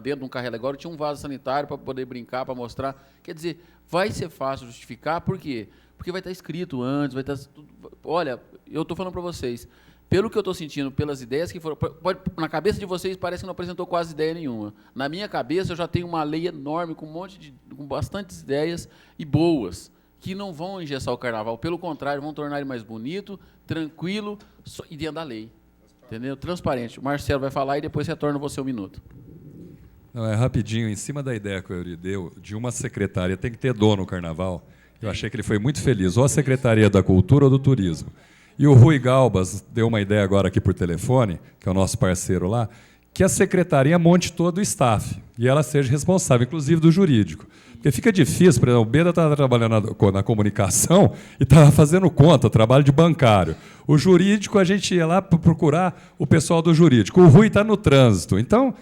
dentro de um carro alegórico, tinha um vaso sanitário para poder brincar, para mostrar. Quer dizer, vai ser fácil justificar, por quê? Porque vai estar escrito antes, vai estar... Olha, eu estou falando para vocês, pelo que eu estou sentindo, pelas ideias que foram... na cabeça de vocês parece que não apresentou quase ideia nenhuma. Na minha cabeça eu já tenho uma lei enorme, com bastantes ideias e boas, que não vão engessar o carnaval, pelo contrário, vão tornar ele mais bonito, tranquilo e dentro da lei. Entendeu? Transparente. O Marcelo vai falar e depois retorna você um minuto. Não, é rapidinho, em cima da ideia que o Euri deu, de uma secretaria, tem que ter dono no carnaval, eu achei que ele foi muito feliz, ou a Secretaria da Cultura ou do Turismo. E o Rui Galbas deu uma ideia agora aqui por telefone, que é o nosso parceiro lá, que a secretaria monte todo o staff, e ela seja responsável, inclusive do jurídico. Porque fica difícil, por exemplo, o Beda estava trabalhando na comunicação e estava fazendo conta, trabalho de bancário. O jurídico, a gente ia lá procurar o pessoal do jurídico. O Rui está no trânsito. Então,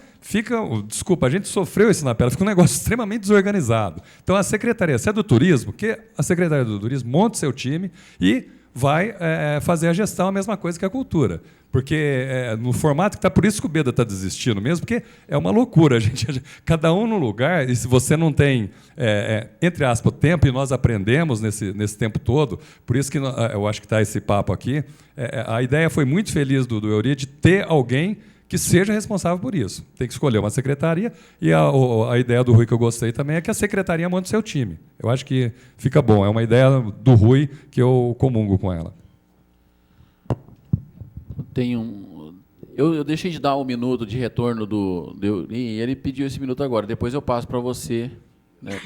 desculpa, a gente sofreu isso na pele, fica um negócio extremamente desorganizado. Então, a secretaria, se é do turismo, que a secretaria do turismo monte seu time e vai fazer a gestão, a mesma coisa que a cultura. Porque no formato que está, por isso que o Beda está desistindo mesmo, porque é uma loucura, cada um no lugar, e se você não tem, entre aspas, tempo, e nós aprendemos nesse tempo todo, por isso que eu acho que está esse papo aqui, a ideia foi muito feliz do Euri de ter alguém que seja responsável por isso. Tem que escolher uma secretaria, e a ideia do Rui que eu gostei também é que a secretaria monte seu time. Eu acho que fica bom, é uma ideia do Rui que eu comungo com ela. Eu deixei de dar um minuto de retorno e ele pediu esse minuto agora, depois eu passo para você, né,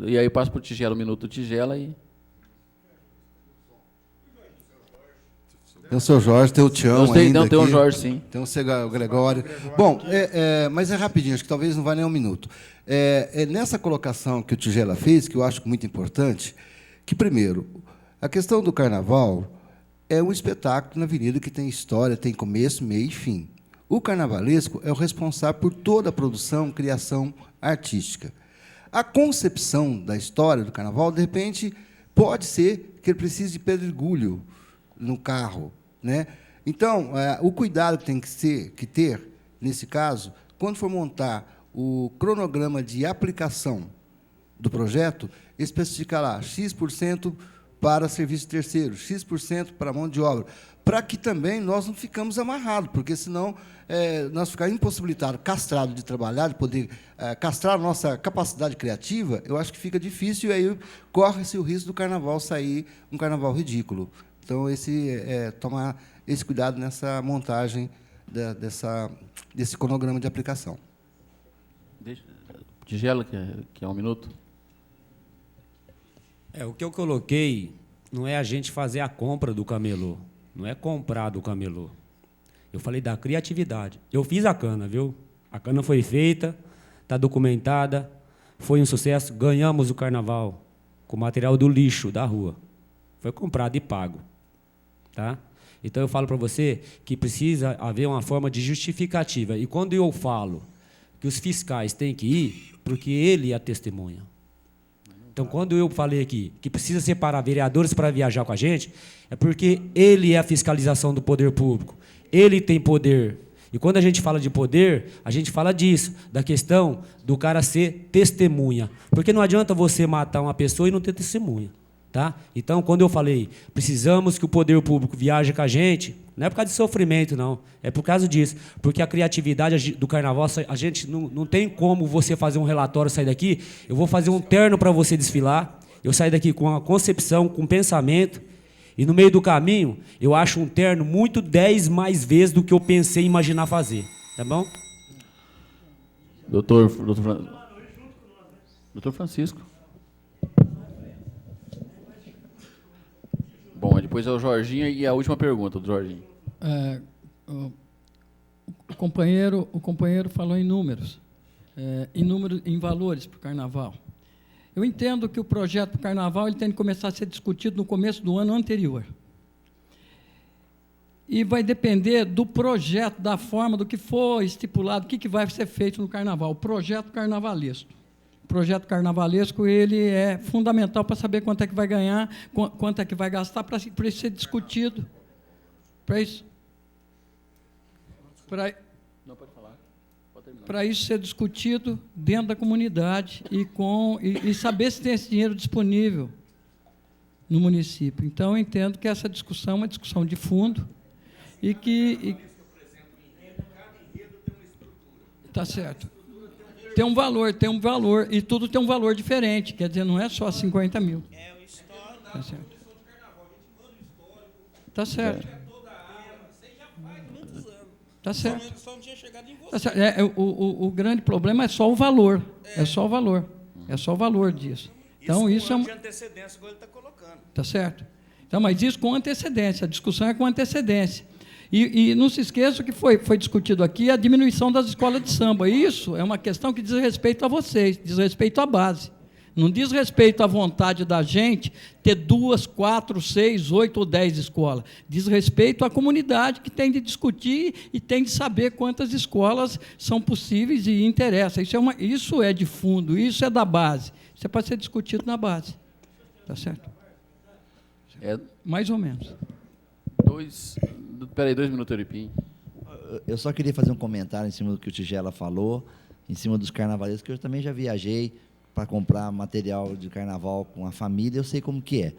e aí eu passo para o Tigela, um minuto do Tigela e... Tem o seu Jorge, tem o Tião ainda. Não, tem o Jorge, sim. Tem o seu Gregório. Bom, mas é rapidinho, acho que talvez não vá nem um minuto. Nessa colocação que o Tigela fez, que eu acho muito importante, que, primeiro, a questão do carnaval é um espetáculo na avenida que tem história, tem começo, meio e fim. O carnavalesco é o responsável por toda a produção, criação artística. A concepção da história do carnaval, de repente, pode ser que ele precise de pedregulho no carro, né? Então, o cuidado que tem que ter, nesse caso, quando for montar o cronograma de aplicação do projeto, especificar lá X% para serviço terceiro, X% para mão de obra, para que também nós não ficamos amarrados, porque senão nós ficarmos impossibilitados, castrados de trabalhar, de poder castrar a nossa capacidade criativa, eu acho que fica difícil, e aí corre-se o risco do carnaval sair um carnaval ridículo. Então, tomar esse cuidado nessa montagem desse cronograma de aplicação. Tigela, que é um minuto. O que eu coloquei não é a gente fazer a compra do camelô, não é comprar do camelô. Eu falei da criatividade. Eu fiz a cana, viu? A cana foi feita, está documentada, foi um sucesso, ganhamos o carnaval com material do lixo da rua. Foi comprado e pago. Tá? Então, eu falo para você que precisa haver uma forma de justificativa. E quando eu falo que os fiscais têm que ir, porque ele é a testemunha. Então, quando eu falei aqui que precisa separar vereadores para viajar com a gente, é porque ele é a fiscalização do poder público. Ele tem poder. E quando a gente fala de poder, a gente fala disso, da questão do cara ser testemunha. Porque não adianta você matar uma pessoa e não ter testemunha. Tá? Então, quando eu falei, precisamos que o poder público viaje com a gente, não é por causa de sofrimento, não. É por causa disso. Porque a criatividade do carnaval, a gente não tem como você fazer um relatório, sair daqui, eu vou fazer um terno para você desfilar, eu saio daqui com a concepção, com pensamento, e no meio do caminho, eu acho um terno muito 10 mais vezes do que eu pensei em imaginar fazer. Tá bom? Doutor Francisco. Bom, depois é o Jorginho e a última pergunta do Jorginho. O companheiro falou em números, em valores para o Carnaval. Eu entendo que o projeto para o Carnaval ele tem que começar a ser discutido no começo do ano anterior. E vai depender do projeto, da forma, do que for estipulado, o que vai ser feito no Carnaval. O projeto carnavalesco. O projeto carnavalesco ele é fundamental para saber quanto é que vai ganhar, quanto é que vai gastar, para isso ser discutido. Para isso. Para isso ser discutido dentro da comunidade e saber se tem esse dinheiro disponível no município. Então, eu entendo que essa discussão é uma discussão de fundo e que... Está certo. Tem um valor, e tudo tem um valor diferente, quer dizer, não é só 50 mil. Está certo. Está certo. Está certo. Tá certo. O grande problema é só o valor. É só o valor. É só o valor disso. Então, isso é de antecedência que ele está colocando. Está certo. Então, mas isso com antecedência. A discussão é com antecedência. E não se esqueça que foi discutido aqui a diminuição das escolas de samba. Isso é uma questão que diz respeito a vocês, diz respeito à base. Não diz respeito à vontade da gente ter 2, 4, 6, 8 ou 10 escolas. Diz respeito à comunidade que tem de discutir e tem de saber quantas escolas são possíveis e interessa. Isso é de fundo, isso é da base. Isso é para ser discutido na base. Está certo? Mais ou menos. Espera aí, 2 minutos, Euripim. Eu só queria fazer um comentário em cima do que o Tigela falou, em cima dos carnavalescos, que eu também já viajei para comprar material de carnaval com a família, eu sei como que é.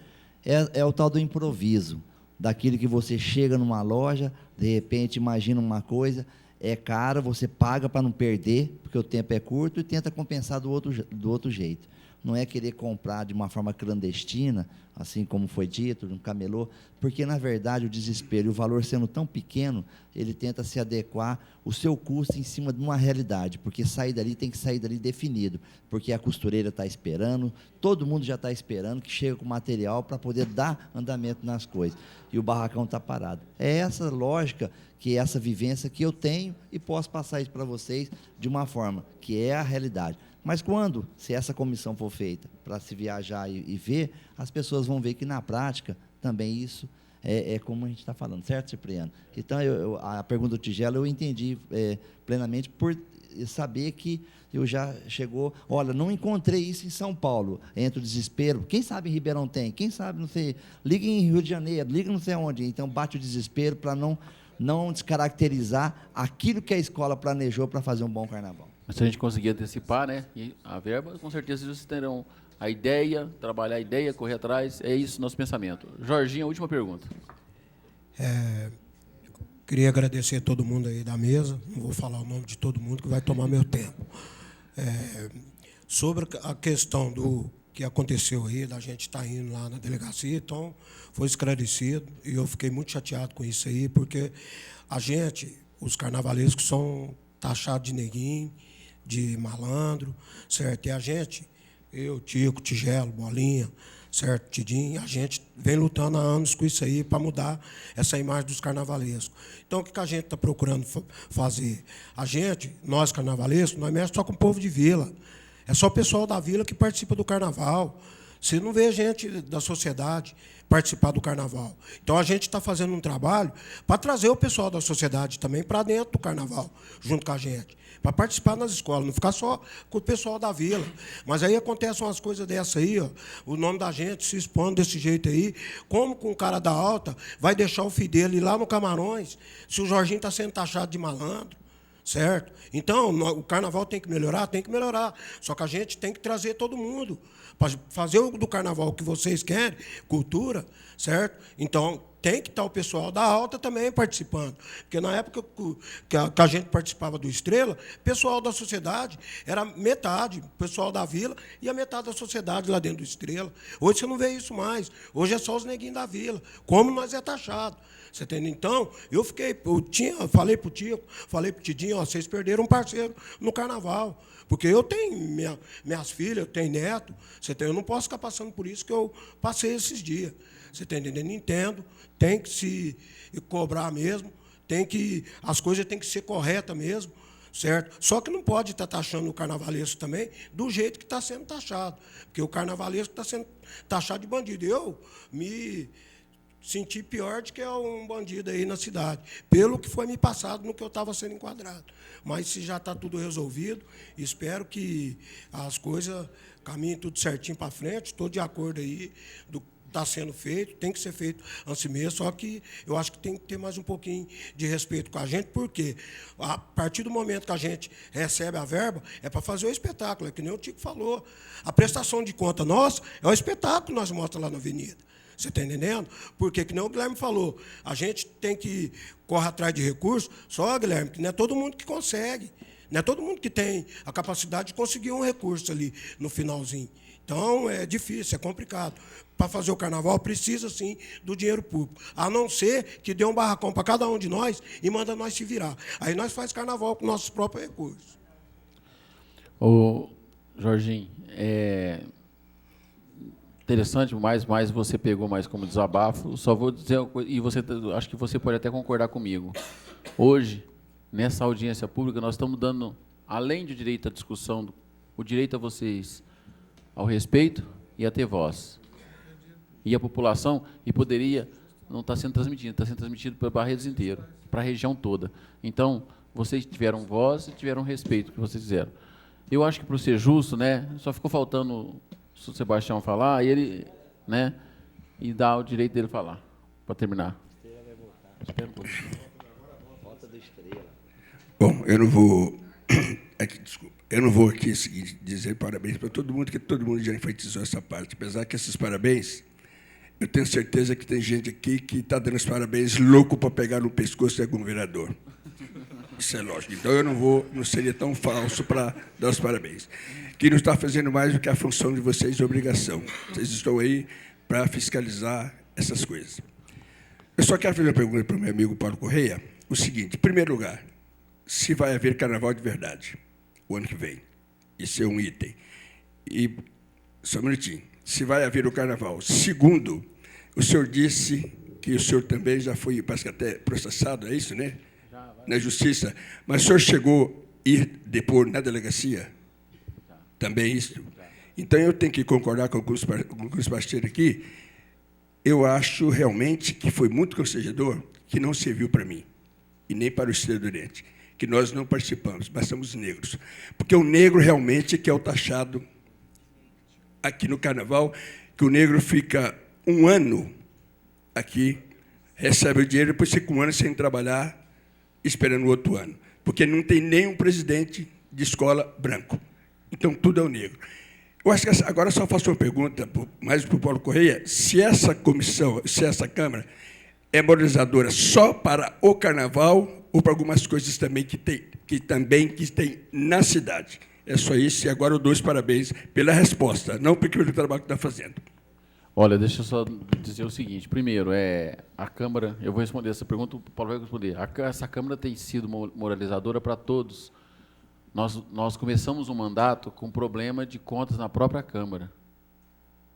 É o tal do improviso, daquilo que você chega numa loja, de repente imagina uma coisa, é caro, você paga para não perder, porque o tempo é curto, e tenta compensar do outro jeito. Não é querer comprar de uma forma clandestina, assim como foi dito, no camelô, porque, na verdade, o desespero e o valor sendo tão pequeno, ele tenta se adequar o seu custo em cima de uma realidade, porque sair dali tem que sair dali definido, porque a costureira está esperando, todo mundo já está esperando que chegue com material para poder dar andamento nas coisas, e o barracão está parado. É essa lógica, que é essa vivência que eu tenho e posso passar isso para vocês de uma forma que é a realidade. Mas se essa comissão for feita para se viajar e ver, as pessoas vão ver que, na prática, também isso é como a gente está falando, certo, Cipriano? Então, a pergunta do Tigela eu entendi plenamente por saber que eu já chegou... Olha, não encontrei isso em São Paulo, entre o desespero. Quem sabe em Ribeirão tem, quem sabe, não sei, liga em Rio de Janeiro, liga não sei onde. Então, bate o desespero para não descaracterizar aquilo que a escola planejou para fazer um bom carnaval. Mas se a gente conseguir antecipar, né, e a verba, com certeza vocês terão a ideia, trabalhar a ideia, correr atrás. É isso nosso pensamento. Jorginho, a última pergunta. Queria agradecer a todo mundo aí da mesa. Não vou falar o nome de todo mundo, que vai tomar meu tempo. Sobre a questão do que aconteceu aí, da gente estar indo lá na delegacia, então, foi esclarecido, e eu fiquei muito chateado com isso aí, porque a gente, os carnavalescos, são taxados de neguinho, de malandro, certo? E a gente, eu, Tico, Tigelo, Bolinha, certo, Tidinho, a gente vem lutando há anos com isso aí para mudar essa imagem dos carnavalescos. Então, o que a gente está procurando fazer? A gente, nós carnavalescos, nós mexemos só com o povo de vila. É só o pessoal da vila que participa do carnaval. Você não vê gente da sociedade participar do carnaval. Então, a gente está fazendo um trabalho para trazer o pessoal da sociedade também para dentro do carnaval, junto com a gente, para participar nas escolas, não ficar só com o pessoal da vila. Mas aí acontecem umas coisas dessas aí, ó, o nome da gente se expondo desse jeito aí, como com o cara da alta vai deixar o filho dele lá no Camarões, se o Jorginho está sendo taxado de malandro, certo? Então, o carnaval tem que melhorar? Tem que melhorar. Só que a gente tem que trazer todo mundo para fazer do carnaval que vocês querem, cultura, certo? Então, tem que estar o pessoal da alta também participando. Porque na época que a gente participava do Estrela, o pessoal da sociedade era metade, o pessoal da vila e a metade da sociedade lá dentro do Estrela. Hoje você não vê isso mais. Hoje é só os neguinhos da vila. Como nós é taxado. Você entende? Então, falei para o Tico, falei para o Tidinho, ó, vocês perderam um parceiro no carnaval. Porque eu tenho minhas filhas, eu tenho neto, você entende? Eu não posso ficar passando por isso que eu passei esses dias. Você está entendendo? Entendo, tem que se cobrar mesmo, as coisas têm que ser corretas mesmo, certo? Só que não pode estar taxando o carnavalesco também do jeito que está sendo taxado, porque o carnavalesco está sendo taxado de bandido. Eu me senti pior de que é um bandido aí na cidade, pelo que foi me passado no que eu estava sendo enquadrado. Mas se já está tudo resolvido, espero que as coisas caminhem tudo certinho para frente, estou de acordo aí do está sendo feito, tem que ser feito assim mesmo, só que eu acho que tem que ter mais um pouquinho de respeito com a gente, porque a partir do momento que a gente recebe a verba, é para fazer o espetáculo, é que nem o Tico falou. A prestação de conta nossa é o espetáculo que nós mostramos lá na avenida. Você está entendendo? Porque, que nem o Guilherme falou, a gente tem que correr atrás de recursos, só, Guilherme, que não é todo mundo que consegue. Não é todo mundo que tem a capacidade de conseguir um recurso ali no finalzinho. Então, é difícil, é complicado. Para fazer o carnaval, precisa, sim, do dinheiro público. A não ser que dê um barracão para cada um de nós e manda nós se virar. Aí nós faz carnaval com nossos próprios recursos. Ô, Jorginho, interessante, mas você pegou mais como desabafo. Só vou dizer uma coisa, e acho que você pode até concordar comigo. Hoje, nessa audiência pública, nós estamos dando, além do direito à discussão, o direito a vocês ao respeito e a ter voz. E a população, e poderia, não está sendo transmitido, está sendo transmitido para Barretos inteiro, para a região toda. Então, vocês tiveram voz e tiveram respeito que vocês fizeram. Eu acho que, para ser justo, né, só ficou faltando o Sebastião falar e ele, né, e dar o direito dele falar, para terminar. Bom, eu não vou desculpa, eu não vou aqui dizer parabéns para todo mundo, que todo mundo já enfatizou essa parte. Apesar que esses parabéns, eu tenho certeza que tem gente aqui que está dando os parabéns louco para pegar no pescoço de algum vereador. Isso é lógico. Então, eu não seria tão falso para dar os parabéns. Que não está fazendo mais do que a função de vocês, a obrigação. Vocês estão aí para fiscalizar essas coisas. Eu só quero fazer uma pergunta para o meu amigo Paulo Correia. O seguinte, em primeiro lugar, se vai haver carnaval de verdade o ano que vem. Isso é um item. E, só um minutinho, se vai haver o carnaval. Segundo, o senhor disse que o senhor também já foi, parece que até processado, é isso, né? Na justiça. Mas o senhor chegou a ir depor na delegacia? Também isso? Então, eu tenho que concordar com o Cruz Basteiro aqui. Eu acho realmente que foi muito constrangedor, que não serviu para mim, e nem para o Estrela do Oriente, que nós não participamos, mas somos negros. Porque o negro realmente que é o taxado aqui no Carnaval, que o negro fica um ano aqui, recebe o dinheiro, depois fica um ano sem trabalhar, esperando o outro ano. Porque não tem nenhum presidente de escola branco. Então, tudo é o negro. Eu acho que agora só faço uma pergunta, mais para o Paulo Correia, se essa comissão, se essa Câmara é moralizadora só para o Carnaval ou para algumas coisas também que tem na cidade. É só isso, e agora eu dou os parabéns pela resposta, não pelo trabalho que está fazendo. Olha, deixa eu só dizer o seguinte. Primeiro, a Câmara, eu vou responder essa pergunta, o Paulo vai responder. Essa Câmara tem sido moralizadora para todos. Nós começamos um mandato com problema de contas na própria Câmara,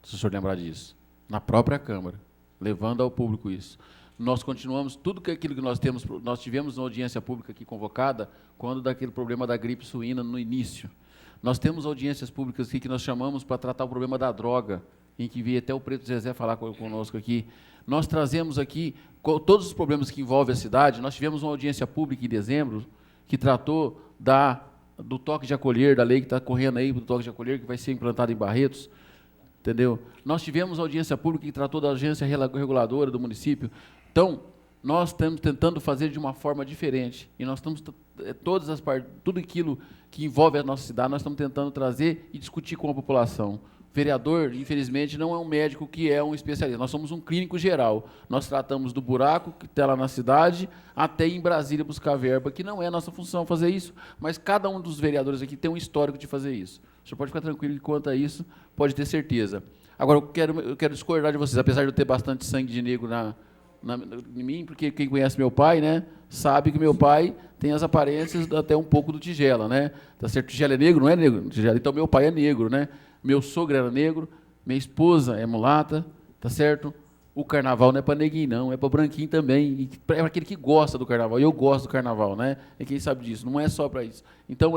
se o senhor lembrar disso. Na própria Câmara, levando ao público isso. Nós continuamos, tudo aquilo que nós tivemos uma audiência pública aqui convocada, quando daquele problema da gripe suína no início. Nós temos audiências públicas aqui que nós chamamos para tratar o problema da droga, em que veio até o Preto Zezé falar conosco aqui. Nós trazemos aqui todos os problemas que envolvem a cidade. Nós tivemos uma audiência pública em dezembro que tratou do toque de acolher, da lei que está correndo aí, do toque de acolher, que vai ser implantado em Barretos. Entendeu? Nós tivemos audiência pública que tratou da agência reguladora do município. Então, nós estamos tentando fazer de uma forma diferente. E nós estamos, tudo aquilo que envolve a nossa cidade, nós estamos tentando trazer e discutir com a população. O vereador, infelizmente, não é um médico que é um especialista. Nós somos um clínico geral. Nós tratamos do buraco que está lá na cidade até ir em Brasília buscar verba, que não é a nossa função fazer isso, mas cada um dos vereadores aqui tem um histórico de fazer isso. O senhor pode ficar tranquilo que, quanto a isso, pode ter certeza. Agora, eu quero discordar de vocês, apesar de eu ter bastante sangue de negro em mim, porque quem conhece meu pai, né, sabe que meu pai tem as aparências até um pouco do Tigela, né? Tá certo? Tigela é negro, não é negro? Tigela, então, meu pai é negro, né? Meu sogro era negro, minha esposa é mulata, tá certo? O carnaval não é para neguinho, não, é para branquinho também. É para aquele que gosta do carnaval. E eu gosto do carnaval, né? E quem sabe disso, não é só para isso. Então,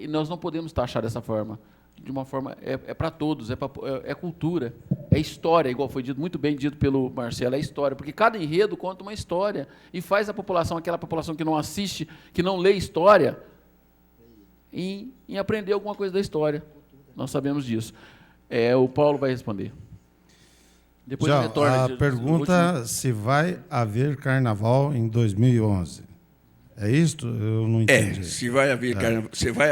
nós não podemos taxar dessa forma. De uma forma, é para todos, é cultura, é história, igual foi dito, muito bem dito pelo Marcelo, é história, porque cada enredo conta uma história e faz a população, aquela população que não assiste, que não lê história, em aprender alguma coisa da história. Nós sabemos disso. O Paulo vai responder. Depois já, retorna. A pergunta se vai haver carnaval em 2011. É isto? Eu não entendi. Se vai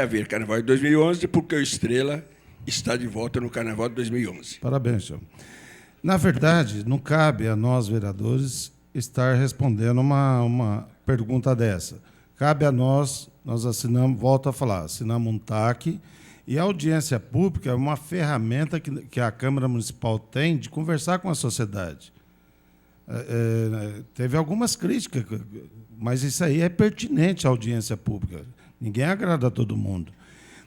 haver carnaval em 2011, porque o Estrela está de volta no carnaval de 2011. Parabéns, senhor. Na verdade, não cabe a nós, vereadores, estar respondendo uma pergunta dessa. Cabe a nós assinamos, volto a falar, assinamos um TAC, e a audiência pública é uma ferramenta que a Câmara Municipal tem de conversar com a sociedade. Teve algumas críticas, mas isso aí é pertinente à audiência pública. Ninguém agrada a todo mundo.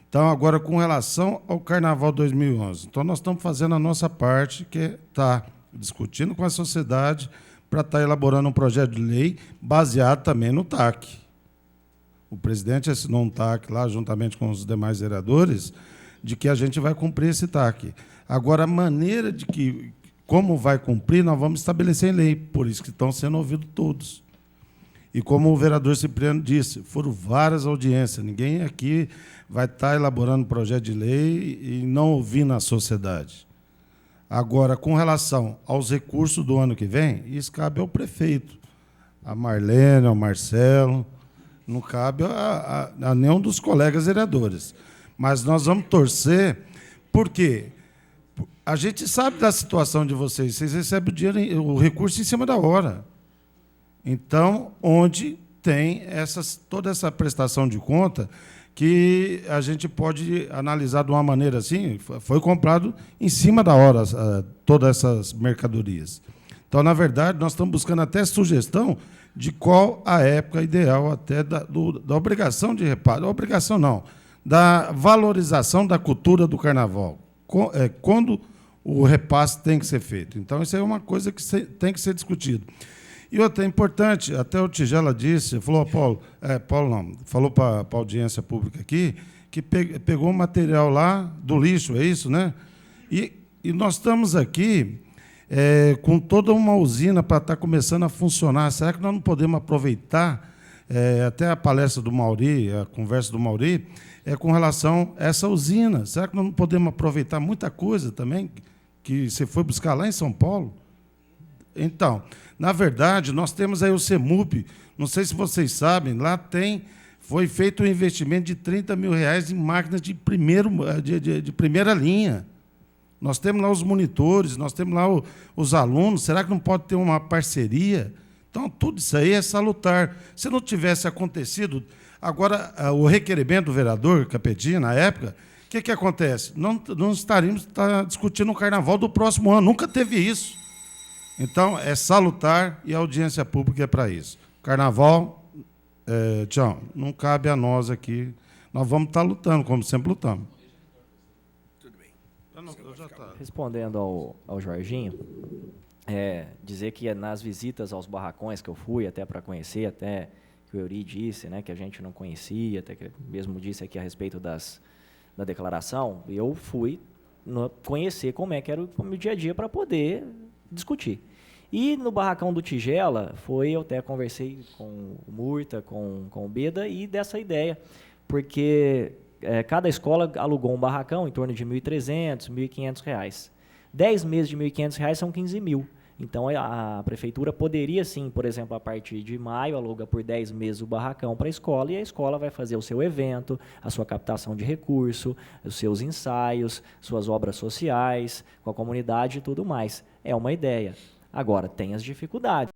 Então, agora, com relação ao Carnaval 2011, então nós estamos fazendo a nossa parte, que é estar discutindo com a sociedade para estar elaborando um projeto de lei baseado também no TAC. O presidente assinou um TAC lá, juntamente com os demais vereadores, de que a gente vai cumprir esse TAC. Agora, a maneira de que, como vai cumprir, nós vamos estabelecer em lei, por isso que estão sendo ouvidos todos. E como o vereador Cipriano disse, foram várias audiências, ninguém aqui vai estar elaborando projeto de lei e não ouvindo a sociedade. Agora, com relação aos recursos do ano que vem, isso cabe ao prefeito, a Marlene, ao Marcelo, não cabe a nenhum dos colegas vereadores. Mas nós vamos torcer, porque a gente sabe da situação de vocês recebem o recurso em cima da hora. Então, onde tem toda essa prestação de conta, que a gente pode analisar de uma maneira assim, foi comprado em cima da hora todas essas mercadorias. Então, na verdade, nós estamos buscando até sugestão de qual a época ideal até da obrigação de reparo, obrigação não, da valorização da cultura do carnaval, quando o repasse tem que ser feito. Então, isso é uma coisa que tem que ser discutido. E outra, é importante, até o Tigela disse, falou, falou para a audiência pública aqui, que pegou o material lá do lixo, é isso, né? E nós estamos aqui com toda uma usina para estar começando a funcionar. Será que nós não podemos aproveitar, até a palestra do Mauri, a conversa do Mauri, com relação a essa usina? Será que nós não podemos aproveitar muita coisa também que você foi buscar lá em São Paulo? Então, na verdade, nós temos aí o CEMUP, não sei se vocês sabem, lá foi feito um investimento de R$30 mil em máquinas de primeira linha. Nós temos lá os monitores, nós temos lá os alunos, será que não pode ter uma parceria? Então, tudo isso aí é salutar. Se não tivesse acontecido, agora, o requerimento do vereador Capetinha, na época, o que acontece? Não estaríamos discutindo o carnaval do próximo ano, nunca teve isso. Então, é salutar e a audiência pública é para isso. Carnaval, tchau, não cabe a nós aqui. Nós vamos estar lutando, como sempre lutamos. Tudo bem. Respondendo ao Jorginho, dizer que nas visitas aos barracões que eu fui, até para conhecer, até que o Euri disse, né, que a gente não conhecia, até que mesmo disse aqui a respeito da declaração, eu fui conhecer como é que era o dia a dia para poder discutir. E no barracão do Tigela, eu até conversei com o Murta, com o Beda, e dessa ideia, porque cada escola alugou um barracão em torno de R$ 1.300, R$ 1.500. 10 meses de R$ 1.500 são 15 mil. Então, a prefeitura poderia, sim, por exemplo, a partir de maio, aluga por 10 meses o barracão para a escola, e a escola vai fazer o seu evento, a sua captação de recurso, os seus ensaios, suas obras sociais, com a comunidade e tudo mais. É uma ideia. Agora, tem as dificuldades.